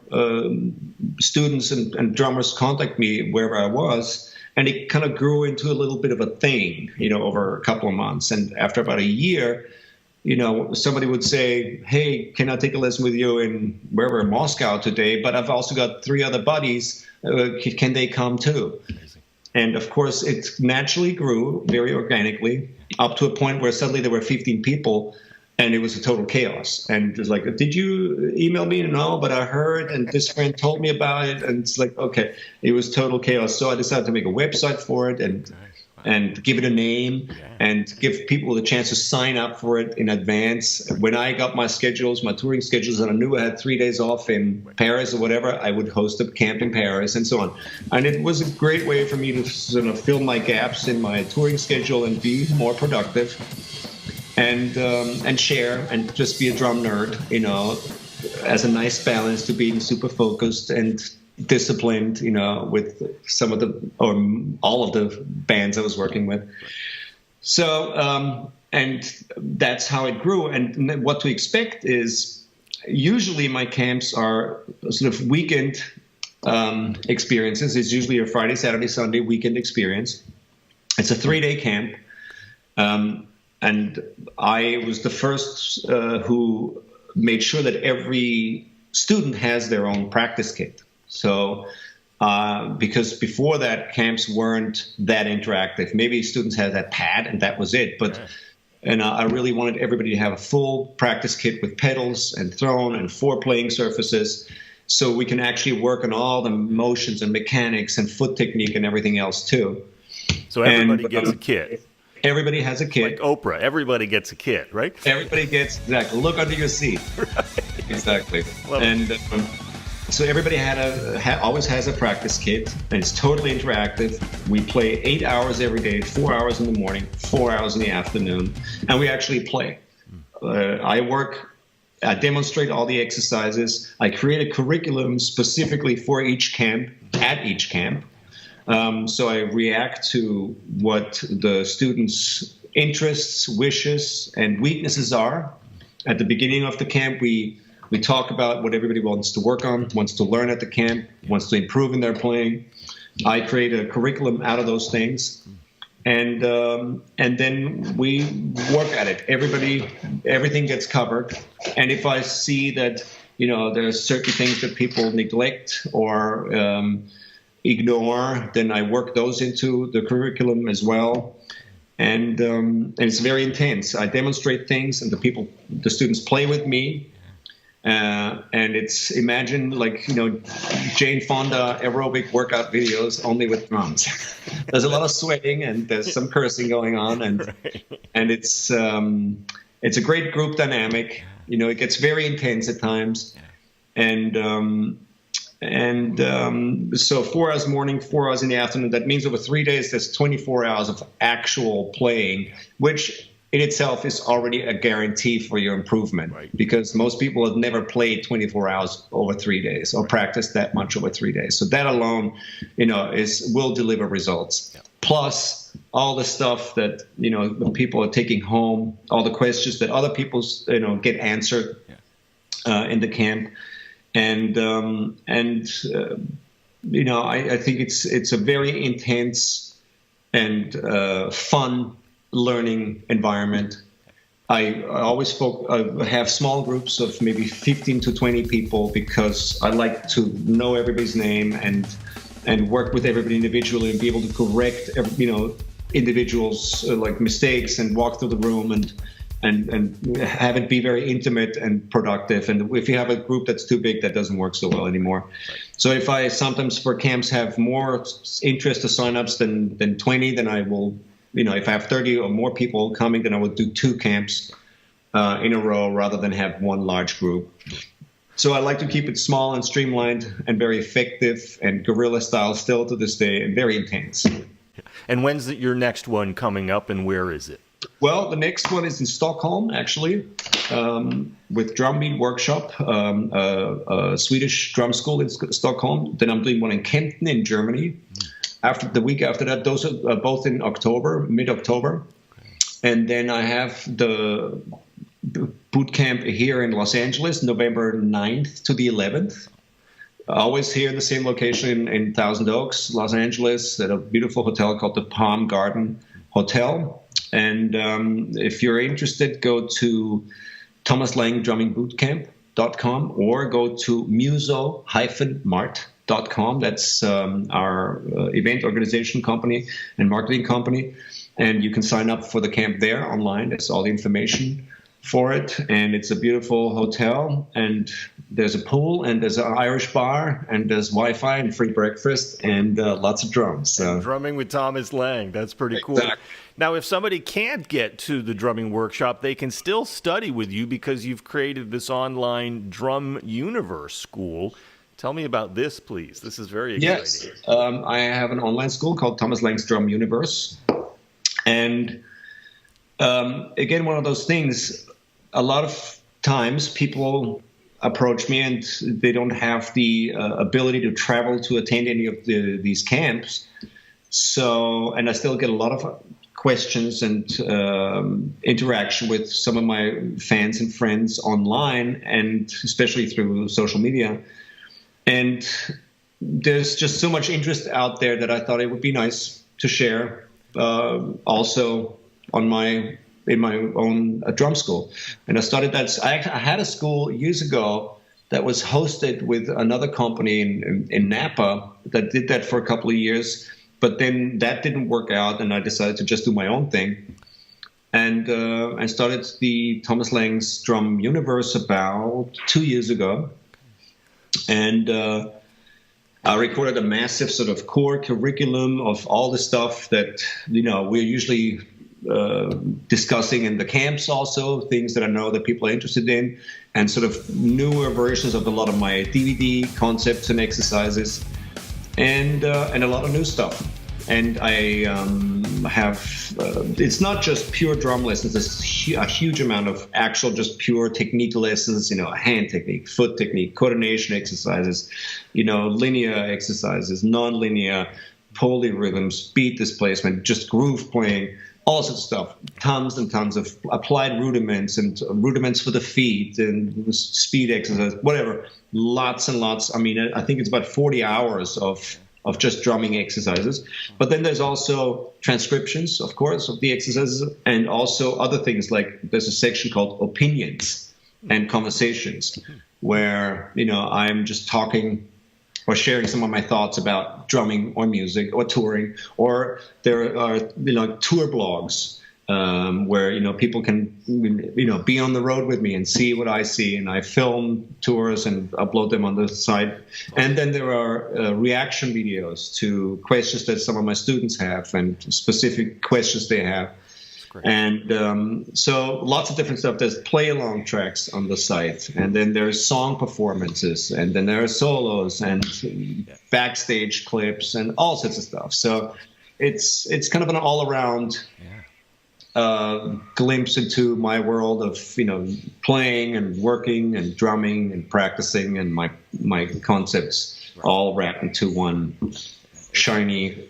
students and drummers contact me wherever I was. And it kind of grew into a little bit of a thing, over a couple of months. And after about a year, somebody would say, "Hey, can I take a lesson with you in wherever, Moscow today? But I've also got 3 other buddies. Can they come too?" Amazing. And of course, it naturally grew very organically up to a point where suddenly there were 15 people. And it was a total chaos. And it was like, did you email me? No, but I heard, and this friend told me about it. And it's like, okay, it was total chaos. So I decided to make a website for it and give it a name and give people the chance to sign up for it in advance. When I got my schedules, my touring schedules, and I knew I had 3 days off in Paris or whatever, I would host a camp in Paris and so on. And it was a great way for me to sort of fill my gaps in my touring schedule and be more productive. And share and just be a drum nerd, as a nice balance to being super focused and disciplined, with some of or all of the bands I was working with. So, and that's how it grew. And what to expect is usually my camps are sort of weekend experiences. It's usually a Friday, Saturday, Sunday weekend experience. It's a 3-day camp. And I was the first who made sure that every student has their own practice kit. So, because before that, camps weren't that interactive. Maybe students had that pad and that was it. But I really wanted everybody to have a full practice kit with pedals and throne and 4 playing surfaces, so we can actually work on all the motions and mechanics and foot technique and everything else too. So everybody gets a kit. Everybody has a kit. Like Oprah, everybody gets a kit, right? Everybody gets, exactly. Look under your seat. Right. Exactly. Love and so everybody always has a practice kit, and it's totally interactive. We play 8 hours every day, 4 hours in the morning, 4 hours in the afternoon, and we actually play. I demonstrate all the exercises. I create a curriculum specifically for each camp, at each camp. So I react to what the students' interests, wishes, and weaknesses are. At the beginning of the camp, we talk about what everybody wants to work on, wants to learn at the camp, wants to improve in their playing. I create a curriculum out of those things, and then we work at it. Everything gets covered. And if I see that there's certain things that people neglect or ignore, then I work those into the curriculum as well. And it's very intense. I demonstrate things, and the students play with me. And it's, imagine Jane Fonda aerobic workout videos only with drums. There's a lot of sweating and there's some cursing going on, and it's a great group dynamic. It gets very intense at times, so 4 hours morning, 4 hours in the afternoon. That means over 3 days, there's 24 hours of actual playing, which in itself is already a guarantee for your improvement, right? Because most people have never played 24 hours over 3 days or practiced that much over 3 days. So that alone, will deliver results. Yeah. Plus all the stuff that, the people are taking home, all the questions that other people, get answered in the camp. And I think it's a very intense and fun learning environment. I always have small groups of maybe 15 to 20 people, because I like to know everybody's name and work with everybody individually and be able to correct individuals mistakes and walk through the room and have it be very intimate and productive. And if you have a group that's too big, that doesn't work so well anymore. Right. So if I sometimes for camps have more interest to signups than 20, then I will, if I have 30 or more people coming, then I would do 2 camps in a row rather than have one large group. So I like to keep it small and streamlined and very effective and guerrilla style still to this day, and very intense. And when's your next one coming up, and where is it? Well, the next one is in Stockholm, actually, with Drumbeat Workshop, a Swedish drum school in Stockholm. Then I'm doing one in Kempten in Germany. After the week after that, those are both in October, mid-October. And then I have the boot camp here in Los Angeles, November 9th to the 11th. Always here in the same location in Thousand Oaks, Los Angeles, at a beautiful hotel called the Palm Garden Hotel. And if you're interested, go to thomaslangdrummingbootcamp.com or go to muso-mart.com. That's our event organization company and marketing company. And you can sign up for the camp there online. That's all the information. for it, and it's a beautiful hotel, and there's a pool, and there's an Irish bar, and there's Wi-Fi and free breakfast, and lots of drums. So. Drumming with Thomas Lang. That's pretty cool. Exactly. Now, if somebody can't get to the drumming workshop, they can still study with you because you've created this online Drum Universe school. Tell me about this, please. This is very exciting. Yes. I have an online school called Thomas Lang's Drum Universe. And again, one of those things, a lot of times people approach me and they don't have the ability to travel to attend any of these camps. So, and I still get a lot of questions and interaction with some of my fans and friends online, and especially through social media. And there's just so much interest out there that I thought it would be nice to share also in my own drum school. And I started that. I had a school years ago that was hosted with another company in Napa that did that for a couple of years. But then that didn't work out, and I decided to just do my own thing. And I started the Thomas Lang's Drum Universe about 2 years ago. And I recorded a massive sort of core curriculum of all the stuff that, we're usually discussing in the camps, also things that I know that people are interested in, and sort of newer versions of a lot of my DVD concepts and exercises, and a lot of new stuff. And I have, it's not just pure drum lessons, there's a huge amount of actual just pure technique lessons, hand technique, foot technique, coordination exercises, linear exercises, non-linear, polyrhythms, beat displacement, just groove playing, all sorts of stuff, tons and tons of applied rudiments and rudiments for the feet and speed exercise, whatever, lots and lots. I mean, I think it's about 40 hours of just drumming exercises. But then there's also transcriptions, of course, of the exercises, and also other things like there's a section called opinions and conversations where, I'm just talking or sharing some of my thoughts about drumming or music or touring, or there are, tour blogs where, people can, be on the road with me and see what I see. And I film tours and upload them on the site. And then there are reaction videos to questions that some of my students have and specific questions they have. And so lots of different stuff. There's play-along tracks on the site, and then there's song performances, and then there are solos and backstage clips and all sorts of stuff. So it's kind of an all-around glimpse into my world of playing and working and drumming and practicing, and my concepts all wrapped into one shiny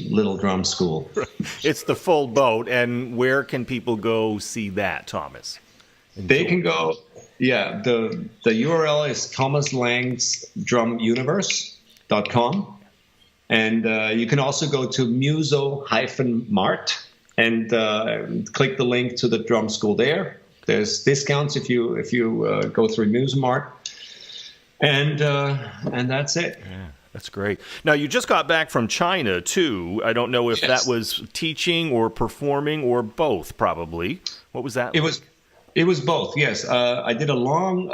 little drum school. It's the full boat. And where can people go see that, Thomas? They can go, the URL is thomaslangsdrumuniverse.com. And you can also go to muso-mart and click the link to the drum school there. There's discounts if you go through Muso-Mart. And that's it. Yeah. That's great. Now, you just got back from China, too. I don't know if that was teaching or performing or both, probably. What was that? It was both, yes. I did a long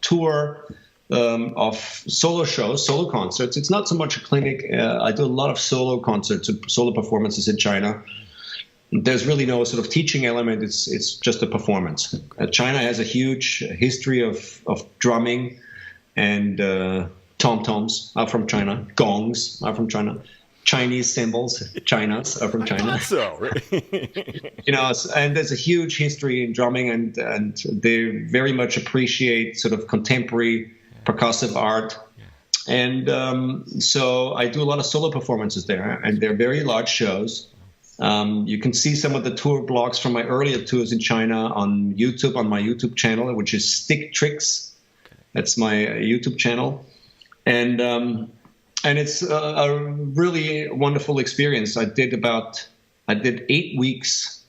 tour of solo shows, solo concerts. It's not so much a clinic. I do a lot of solo concerts, solo performances in China. There's really no sort of teaching element. It's just a performance. China has a huge history of drumming, and tom-toms are from China. Gongs are from China. Chinese cymbals, Chinas are from China. So, right? And there's a huge history in drumming, and they very much appreciate sort of contemporary percussive art. And so I do a lot of solo performances there, and they're very large shows. You can see some of the tour blogs from my earlier tours in China on YouTube, on my YouTube channel, which is Stick Tricks. That's my YouTube channel. And it's a really wonderful experience. I did 8 weeks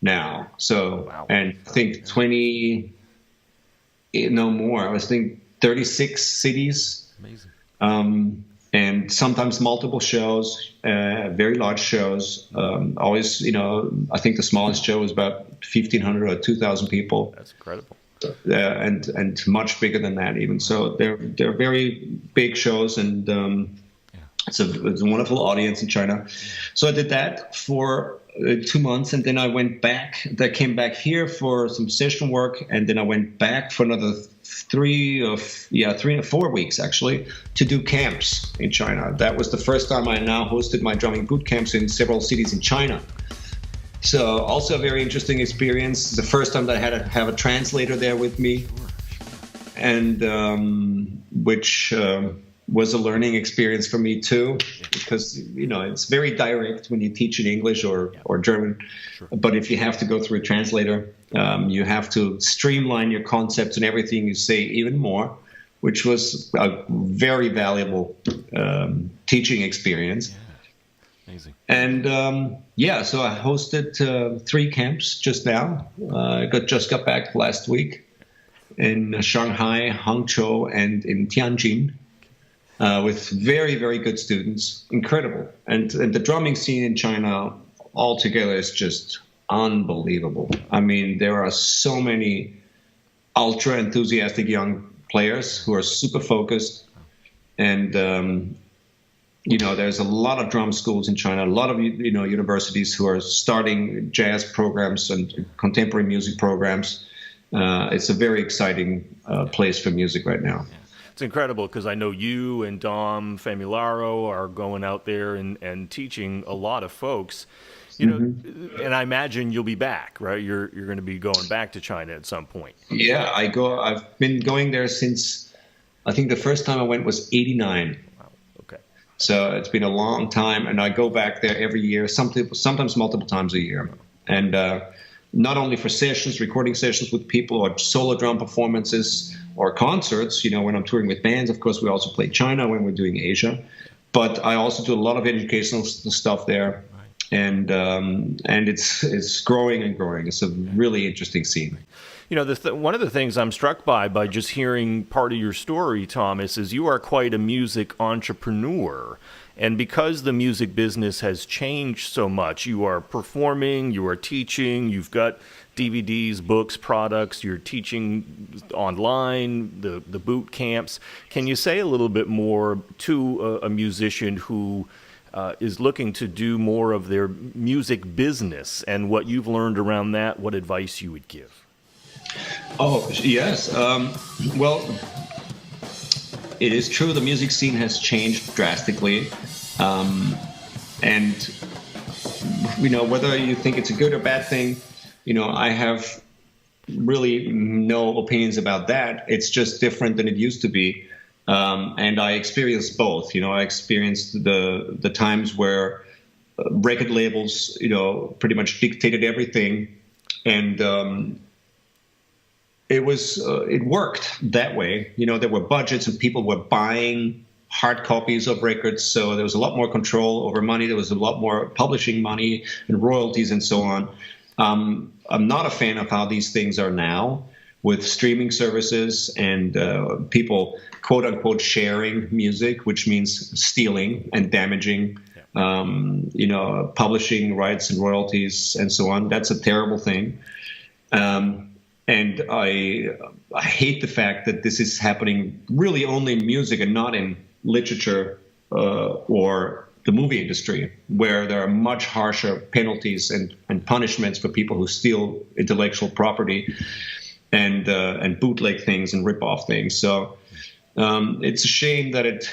now. So, wow. And I think 36 cities. Amazing. and sometimes multiple shows, very large shows. Always, I think the smallest show was about 1,500 or 2,000 people. That's incredible. And much bigger than that even. So they're very big shows, and it's a wonderful audience in China. So I did that for 2 months, and then I went back. I came back here for some session work, and then I went back for another 3 or 4 weeks actually to do camps in China. That was the first time I now hosted my drumming boot camps in several cities in China. So also a very interesting experience. It's the first time that I had to have a translator there with me, and which was a learning experience for me too, because it's very direct when you teach in English or German. Sure. But if you have to go through a translator, you have to streamline your concepts and everything you say even more, which was a very valuable teaching experience. Yeah. Amazing. And so I hosted 3 camps just now. I just got back last week in Shanghai, Hangzhou, and in Tianjin. With very, very good students, incredible. And the drumming scene in China altogether is just unbelievable. I mean, there are so many ultra enthusiastic young players who are super focused. And, there's a lot of drum schools in China, a lot of, universities who are starting jazz programs and contemporary music programs. It's a very exciting place for music right now. It's incredible because I know you and Dom Famularo are going out there and teaching a lot of folks, and I imagine you'll be back, right? You're going to be going back to China at some point. Yeah, I've been going there since, I think the first time I went was 1989. Wow. Okay. So it's been a long time, and I go back there every year, sometimes multiple times a year. And not only for sessions, recording sessions with people, or solo drum performances, or concerts. When I'm touring with bands, of course, we also play China when we're doing Asia. But I also do a lot of educational stuff there, and it's growing and growing. It's a really interesting scene. One of the things I'm struck by just hearing part of your story, Thomas, is you are quite a music entrepreneur. And because the music business has changed so much, you are performing, you are teaching, you've got DVDs, books, products, you're teaching online, the boot camps. Can you say a little bit more to a musician who is looking to do more of their music business and what you've learned around that, what advice you would give? Oh, yes. Well, it is true the music scene has changed drastically. And, whether you think it's a good or bad thing, I have really no opinions about that. It's just different than it used to be. And I experienced both. I experienced the times where record labels, pretty much dictated everything. And it worked that way. There were budgets and people were buying hard copies of records. So there was a lot more control over money. There was a lot more publishing money and royalties and so on. I'm not a fan of how these things are now with streaming services and people, quote unquote, sharing music, which means stealing and damaging, publishing rights and royalties and so on. That's a terrible thing. And I hate the fact that this is happening really only in music and not in literature or the movie industry, where there are much harsher penalties and punishments for people who steal intellectual property and bootleg things and rip off things. So it's a shame that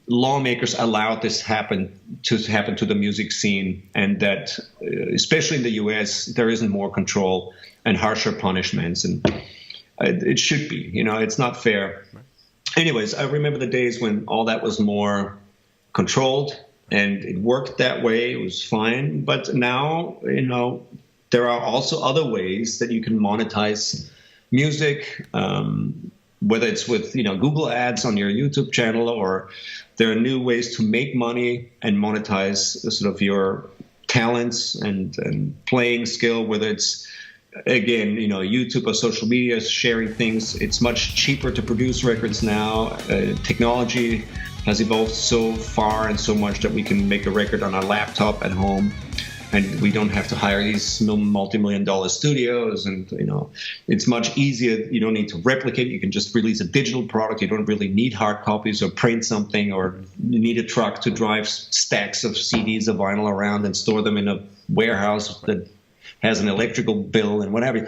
lawmakers allowed this to happen to the music scene, and that especially in the U.S. there isn't more control and harsher punishments, and it should be. It's not fair. Anyways, I remember the days when all that was more controlled and it worked that way. It was fine. But now, there are also other ways that you can monetize music, whether it's with, Google ads on your YouTube channel, or there are new ways to make money and monetize sort of your talents and playing skill, whether it's again, YouTube or social media is sharing things. It's much cheaper to produce records now. Technology has evolved so far and so much that we can make a record on our laptop at home, and we don't have to hire these multi-million-dollar studios. And it's much easier. You don't need to replicate. You can just release a digital product. You don't really need hard copies or print something, or you need a truck to drive stacks of CDs of vinyl around and store them in a warehouse that has an electrical bill and whatever.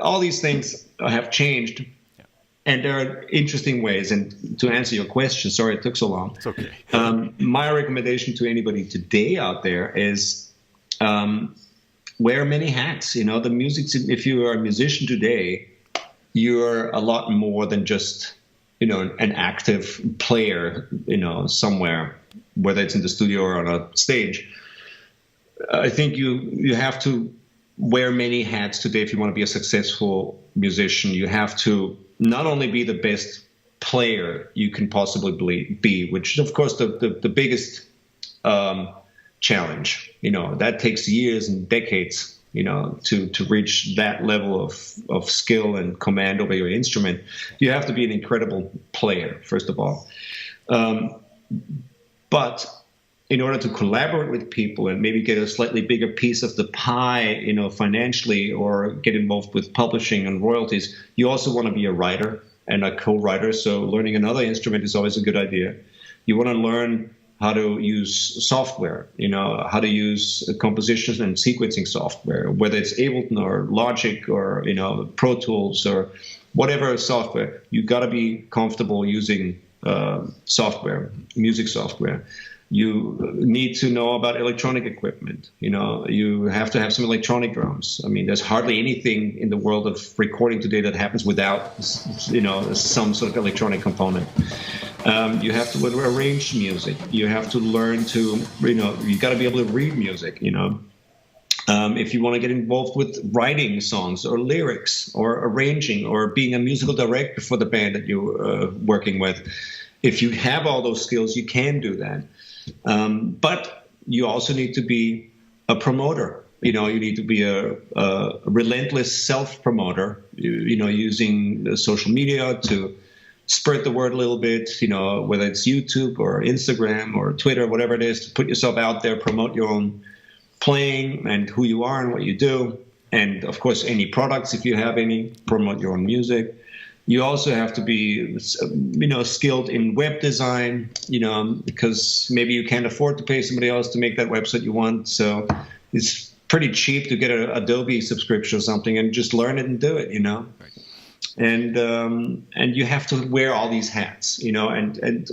All these things have changed. And there are interesting ways. And to answer your question, sorry it took so long. It's okay. My recommendation to anybody today out there is wear many hats. The music. If you are a musician today, you're a lot more than just an active player. Somewhere, whether it's in the studio or on a stage. I think you have to wear many hats today if you want to be a successful musician. You have to not only be the best player you can possibly be, which is, of course, the biggest challenge. That takes years and decades, to reach that level of skill and command over your instrument. You have to be an incredible player, first of all. But in order to collaborate with people and maybe get a slightly bigger piece of the pie, financially, or get involved with publishing and royalties, you also want to be a writer and a co-writer. So learning another instrument is always a good idea. You want to learn how to use software, how to use composition and sequencing software, whether it's Ableton or Logic or, Pro Tools or whatever software. You got to be comfortable using software, music software. You need to know about electronic equipment. You have to have some electronic drums. I mean, there's hardly anything in the world of recording today that happens without, some sort of electronic component. You have to arrange music. You have to learn to, you got to be able to read music. If you want to get involved with writing songs or lyrics or arranging or being a musical director for the band that you're working with, if you have all those skills, you can do that. But you also need to be a promoter. You need to be a relentless self-promoter, using social media to spread the word a little bit, whether it's YouTube or Instagram or Twitter, whatever it is, to put yourself out there, promote your own playing and who you are and what you do. And, of course, any products, if you have any, promote your own music. You also have to be, skilled in web design, because maybe you can't afford to pay somebody else to make that website you want. So it's pretty cheap to get an Adobe subscription or something and just learn it and do it, Right. And you have to wear all these hats, and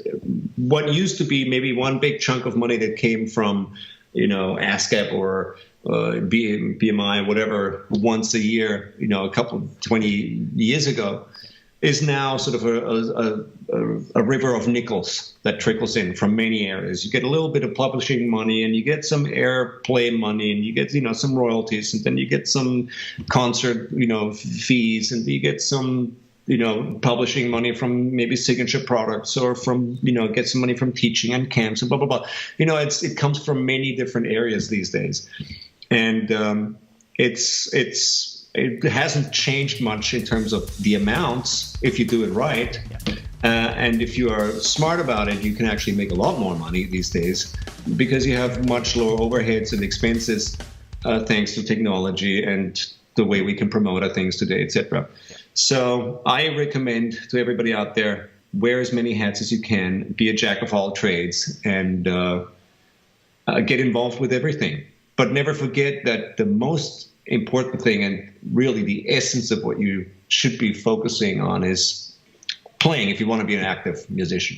what used to be maybe one big chunk of money that came from, ASCAP or BMI, whatever, once a year, a couple 20 years ago, is now sort of a river of nickels that trickles in from many areas. You get a little bit of publishing money, and you get some airplay money, and you get some royalties, and then you get some concert fees, and you get some publishing money from maybe signature products, or from get some money from teaching and camps and blah blah blah. It comes from many different areas these days, and it hasn't changed much in terms of the amounts if you do it right. And if you are smart about it, you can actually make a lot more money these days because you have much lower overheads and expenses thanks to technology and the way we can promote our things today, etc. So I recommend to everybody out there, wear as many hats as you can, be a jack of all trades, and get involved with everything. But never forget that the most important thing, and really the essence of what you should be focusing on, is playing if you want to be an active musician.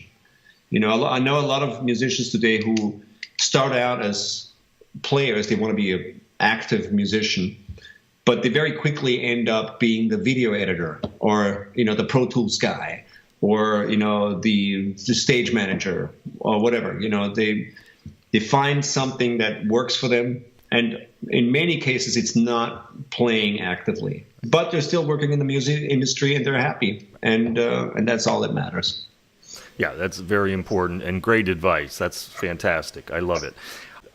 I know a lot of musicians today who start out as players. They want to be an active musician, but they very quickly end up being the video editor or, the Pro Tools guy or, the stage manager or whatever. They find something that works for them. And in many cases, it's not playing actively, but they're still working in the music industry and they're happy. And that's all that matters. Yeah, that's very important and great advice. That's fantastic. I love it.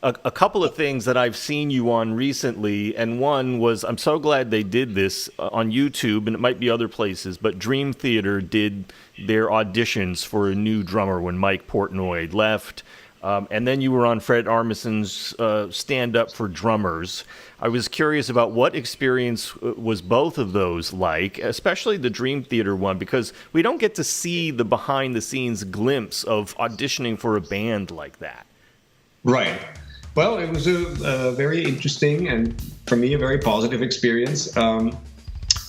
a couple of things that I've seen you on recently, and one was, I'm so glad they did this on YouTube, and it might be other places, but Dream Theater did their auditions for a new drummer when Mike Portnoy left. And then you were on Fred Armisen's Stand Up for Drummers. I was curious about what experience was both of those like, especially the Dream Theater one, because we don't get to see the behind-the-scenes glimpse of auditioning for a band like that. Right. Well, it was a very interesting and, for me, a very positive experience.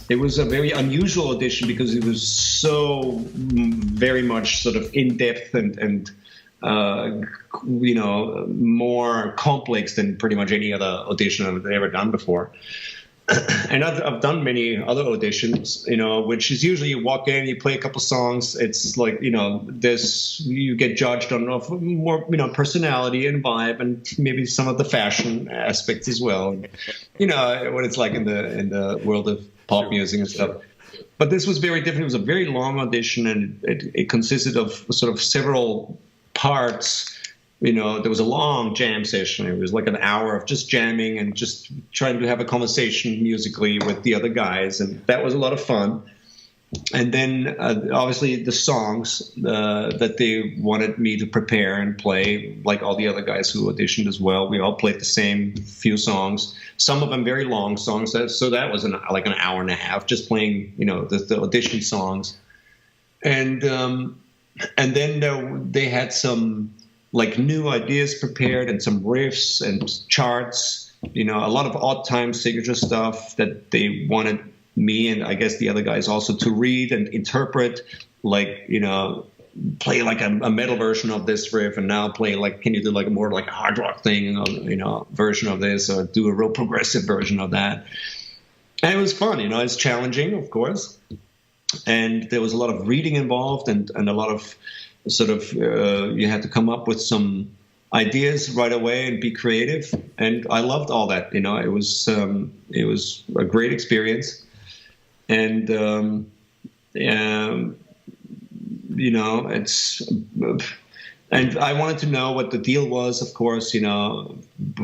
It was a very unusual audition because it was so very much sort of in-depth and more complex than pretty much any other audition I've ever done before. And I've done many other auditions, which is usually you walk in, you play a couple songs. It's like, you get judged on more, personality and vibe and maybe some of the fashion aspects as well. What it's like in the world of pop music and stuff. But this was very different. It was a very long audition, and it consisted of sort of several parts. There was a long jam session. It was like an hour of just jamming and just trying to have a conversation musically with the other guys, and that was a lot of fun. And then obviously the songs that they wanted me to prepare and play, like all the other guys who auditioned as well. We all played the same few songs, some of them very long songs. So that was like an hour and a half just playing, the audition songs. And then they had some like new ideas prepared and some riffs and charts, a lot of odd time signature stuff that they wanted me and I guess the other guys also to read and interpret, like, play like a metal version of this riff, and now play like, can you do like more like a hard rock thing, version of this, or do a real progressive version of that. And it was fun, it's challenging, of course. And there was a lot of reading involved and a lot of sort of, you had to come up with some ideas right away and be creative. And I loved all that, it was a great experience. And, and I wanted to know what the deal was, of course,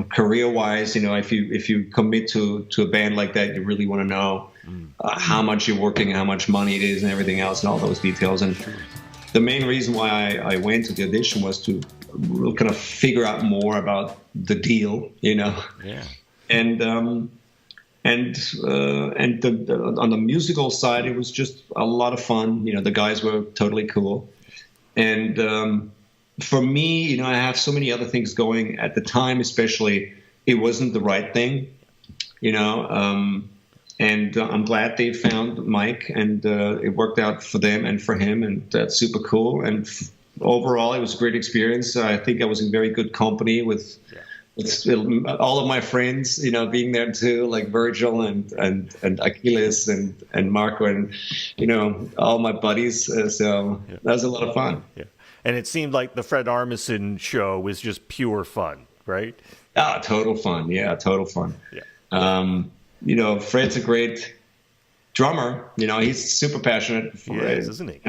career-wise, if you commit to a band like that, you really want to know how much you're working, how much money it is and everything else and all those details. And the main reason why I went to the audition was to kind of figure out more about the deal, Yeah. And on the musical side, it was just a lot of fun. The guys were totally cool. And for me, I have so many other things going at the time, especially it wasn't the right thing, and I'm glad they found Mike, and it worked out for them and for him, and that's super cool. And overall, it was a great experience. I think I was in very good company with all of my friends, being there too, like Virgil and Achilles and Marco and, all my buddies. So that was a lot of fun. Yeah. And it seemed like the Fred Armisen show was just pure fun, right? Ah, total fun. Yeah, total fun. Yeah. Fred's a great drummer. He's super passionate for it. Isn't he?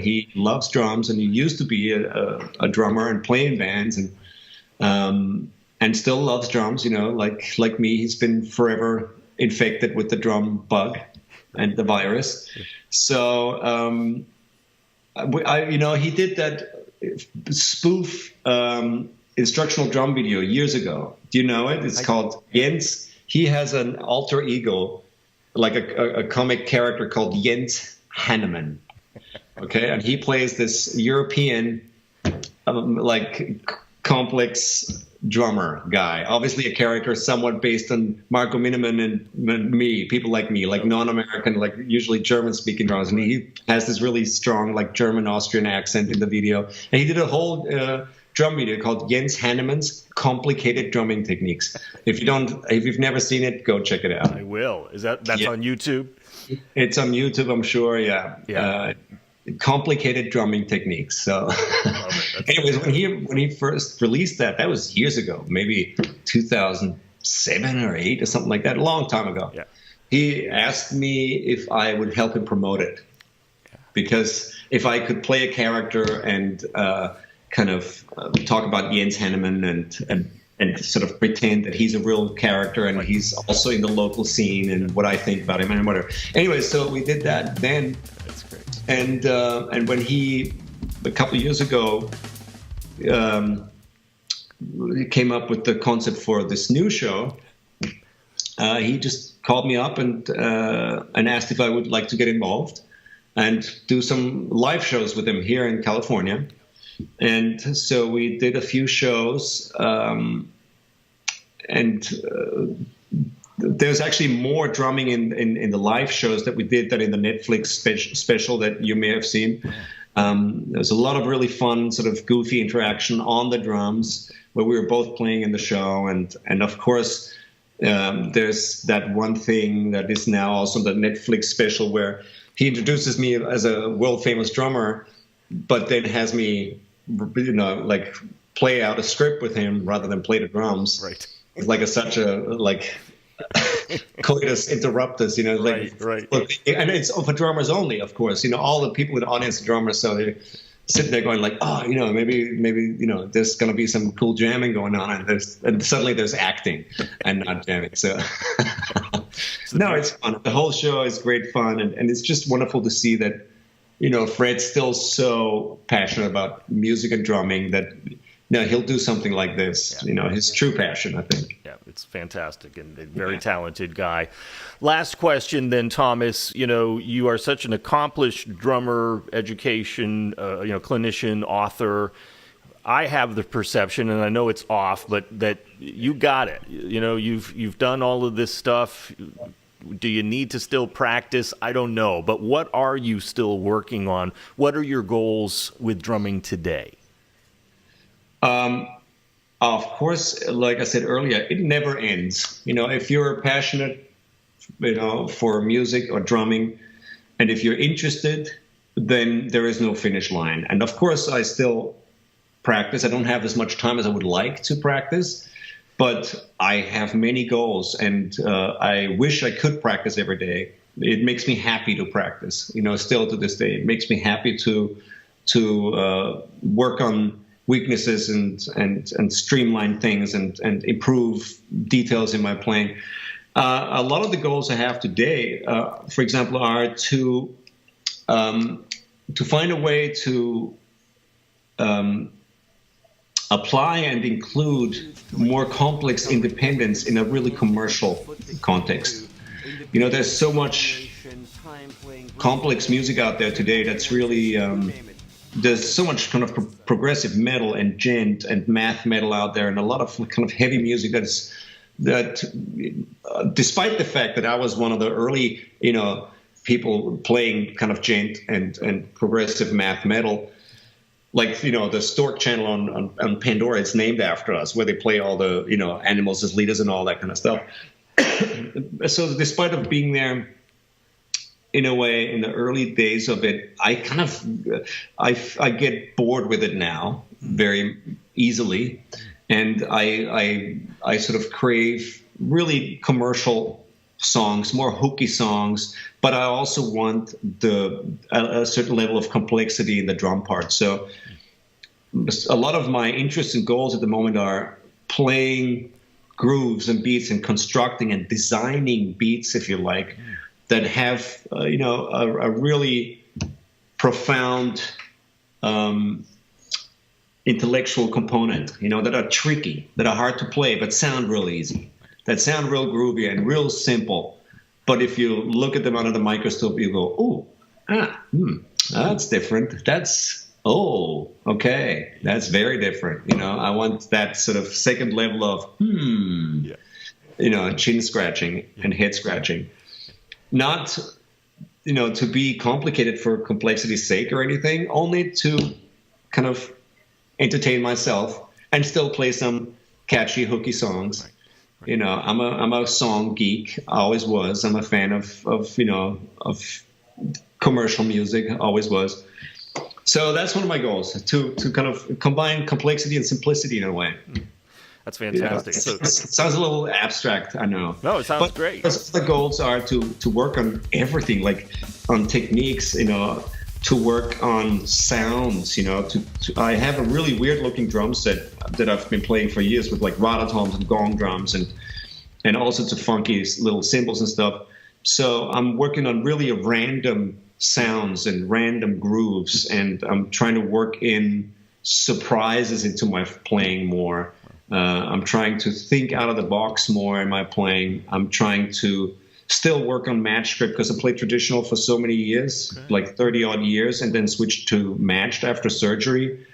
He loves drums, and he used to be a drummer and play in bands, and still loves drums. Like me, he's been forever infected with the drum bug and the virus. So he did that spoof instructional drum video years ago. Do you know it? It's called Jens. He has an alter ego, like a comic character called Jens Hanneman. Okay, and he plays this European, complex drummer guy. Obviously, a character somewhat based on Marco Miniman and me, people like me, like non-American, like usually German-speaking drummers. And he has this really strong, like German-Austrian accent in the video. And he did a whole drum video called Jens Hanneman's Complicated Drumming Techniques. If you've never seen it, go check it out. I will. That's on YouTube? It's on YouTube, I'm sure. Yeah. Complicated drumming techniques. So, anyways, when he first released that was years ago, maybe 2007 or 8 or something like that, a long time ago. Yeah. He asked me if I would help him promote it, because if I could play a character and kind of talk about Jens Hanneman and sort of pretend that he's a real character and he's also in the local scene and what I think about him and whatever. Anyway, so we did that then. That's great. And when he, a couple of years ago, he came up with the concept for this new show, he just called me up and asked if I would like to get involved and do some live shows with him here in California. And so we did a few shows, there's actually more drumming in the live shows that we did than in the Netflix special that you may have seen. There's a lot of really fun, sort of goofy interaction on the drums where we were both playing in the show. And of course, there's that one thing that is now also the Netflix special where he introduces me as a world famous drummer, but then has me, like play out a script with him rather than play the drums. Right. It's like such a coitus interruptus, right. And it's for drummers only, of course. All the people in the audience are drummers, so they're sitting there going like, oh, maybe there's going to be some cool jamming going on, and suddenly there's acting and not jamming. So no, it's fun. The whole show is great fun, and it's just wonderful to see that Fred's still so passionate about music and drumming that he'll do something like this. Yeah. His true passion, I think. Yeah, it's fantastic and a very talented guy. Last question then, Thomas. You are such an accomplished drummer, education, clinician, author. I have the perception, and I know it's off, but that you got it. You've done all of this stuff. Do you need to still practice? I don't know. But what are you still working on? What are your goals with drumming today? Of course, like I said earlier, it never ends. If you're passionate, for music or drumming, and if you're interested, then there is no finish line. And of course, I still practice. I don't have as much time as I would like to practice, but I have many goals, and I wish I could practice every day. It makes me happy to practice. Still to this day, it makes me happy to work on weaknesses and streamline things and improve details in my playing. A lot of the goals I have today, for example, are to find a way to apply and include more complex independence in a really commercial context. There's so much complex music out there today that's really there's so much kind of progressive metal and gent and math metal out there, and a lot of kind of heavy music that despite the fact that I was one of the early people playing kind of gent and progressive math metal, like the Stork channel on Pandora, it's named after us, where they play all the animals as leaders and all that kind of stuff. So despite of being there in a way in the early days of it, I kind of I get bored with it now very easily, and I sort of crave really commercial songs, more hooky songs, but I also want a certain level of complexity in the drum part. So a lot of my interests and goals at the moment are playing grooves and beats and constructing and designing beats, if you like, that have a really profound intellectual component, that are tricky, that are hard to play but sound real easy, that sound real groovy and real simple. But if you look at them under the microscope, you go, that's different. Okay, that's very different. I want that sort of second level of chin scratching and head scratching. Not, to be complicated for complexity's sake or anything, only to kind of entertain myself and still play some catchy, hooky songs. Right. I'm a song geek. I always was. I'm a fan of commercial music. Always was. So that's one of my goals, to kind of combine complexity and simplicity in a way. That's fantastic. It sounds a little abstract, I know. No, it sounds great. The goals are to work on everything, like on techniques, to work on sounds. I have a really weird looking drum set that I've been playing for years with like rototoms and gong drums and all sorts of funky little cymbals and stuff. So I'm working on really random sounds and random grooves, and I'm trying to work in surprises into my playing more. I'm trying to think out of the box more in my playing. I'm trying to still work on match script because I played traditional for so many years, like 30 odd years, and then switched to matched after surgery.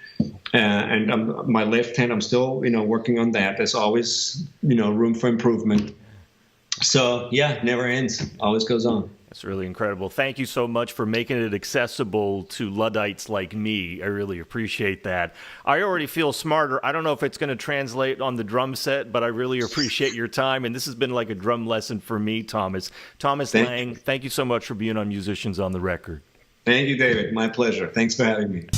And my left hand, I'm still, working on that. There's always, room for improvement. So yeah, never ends. Always goes on. That's really incredible. Thank you so much for making it accessible to Luddites like me. I really appreciate that. I already feel smarter. I don't know if it's going to translate on the drum set, but I really appreciate your time. And this has been like a drum lesson for me, Thomas. Thomas Lang, thank you so much for being on Musicians on the Record. Thank you, David. My pleasure. Thanks for having me.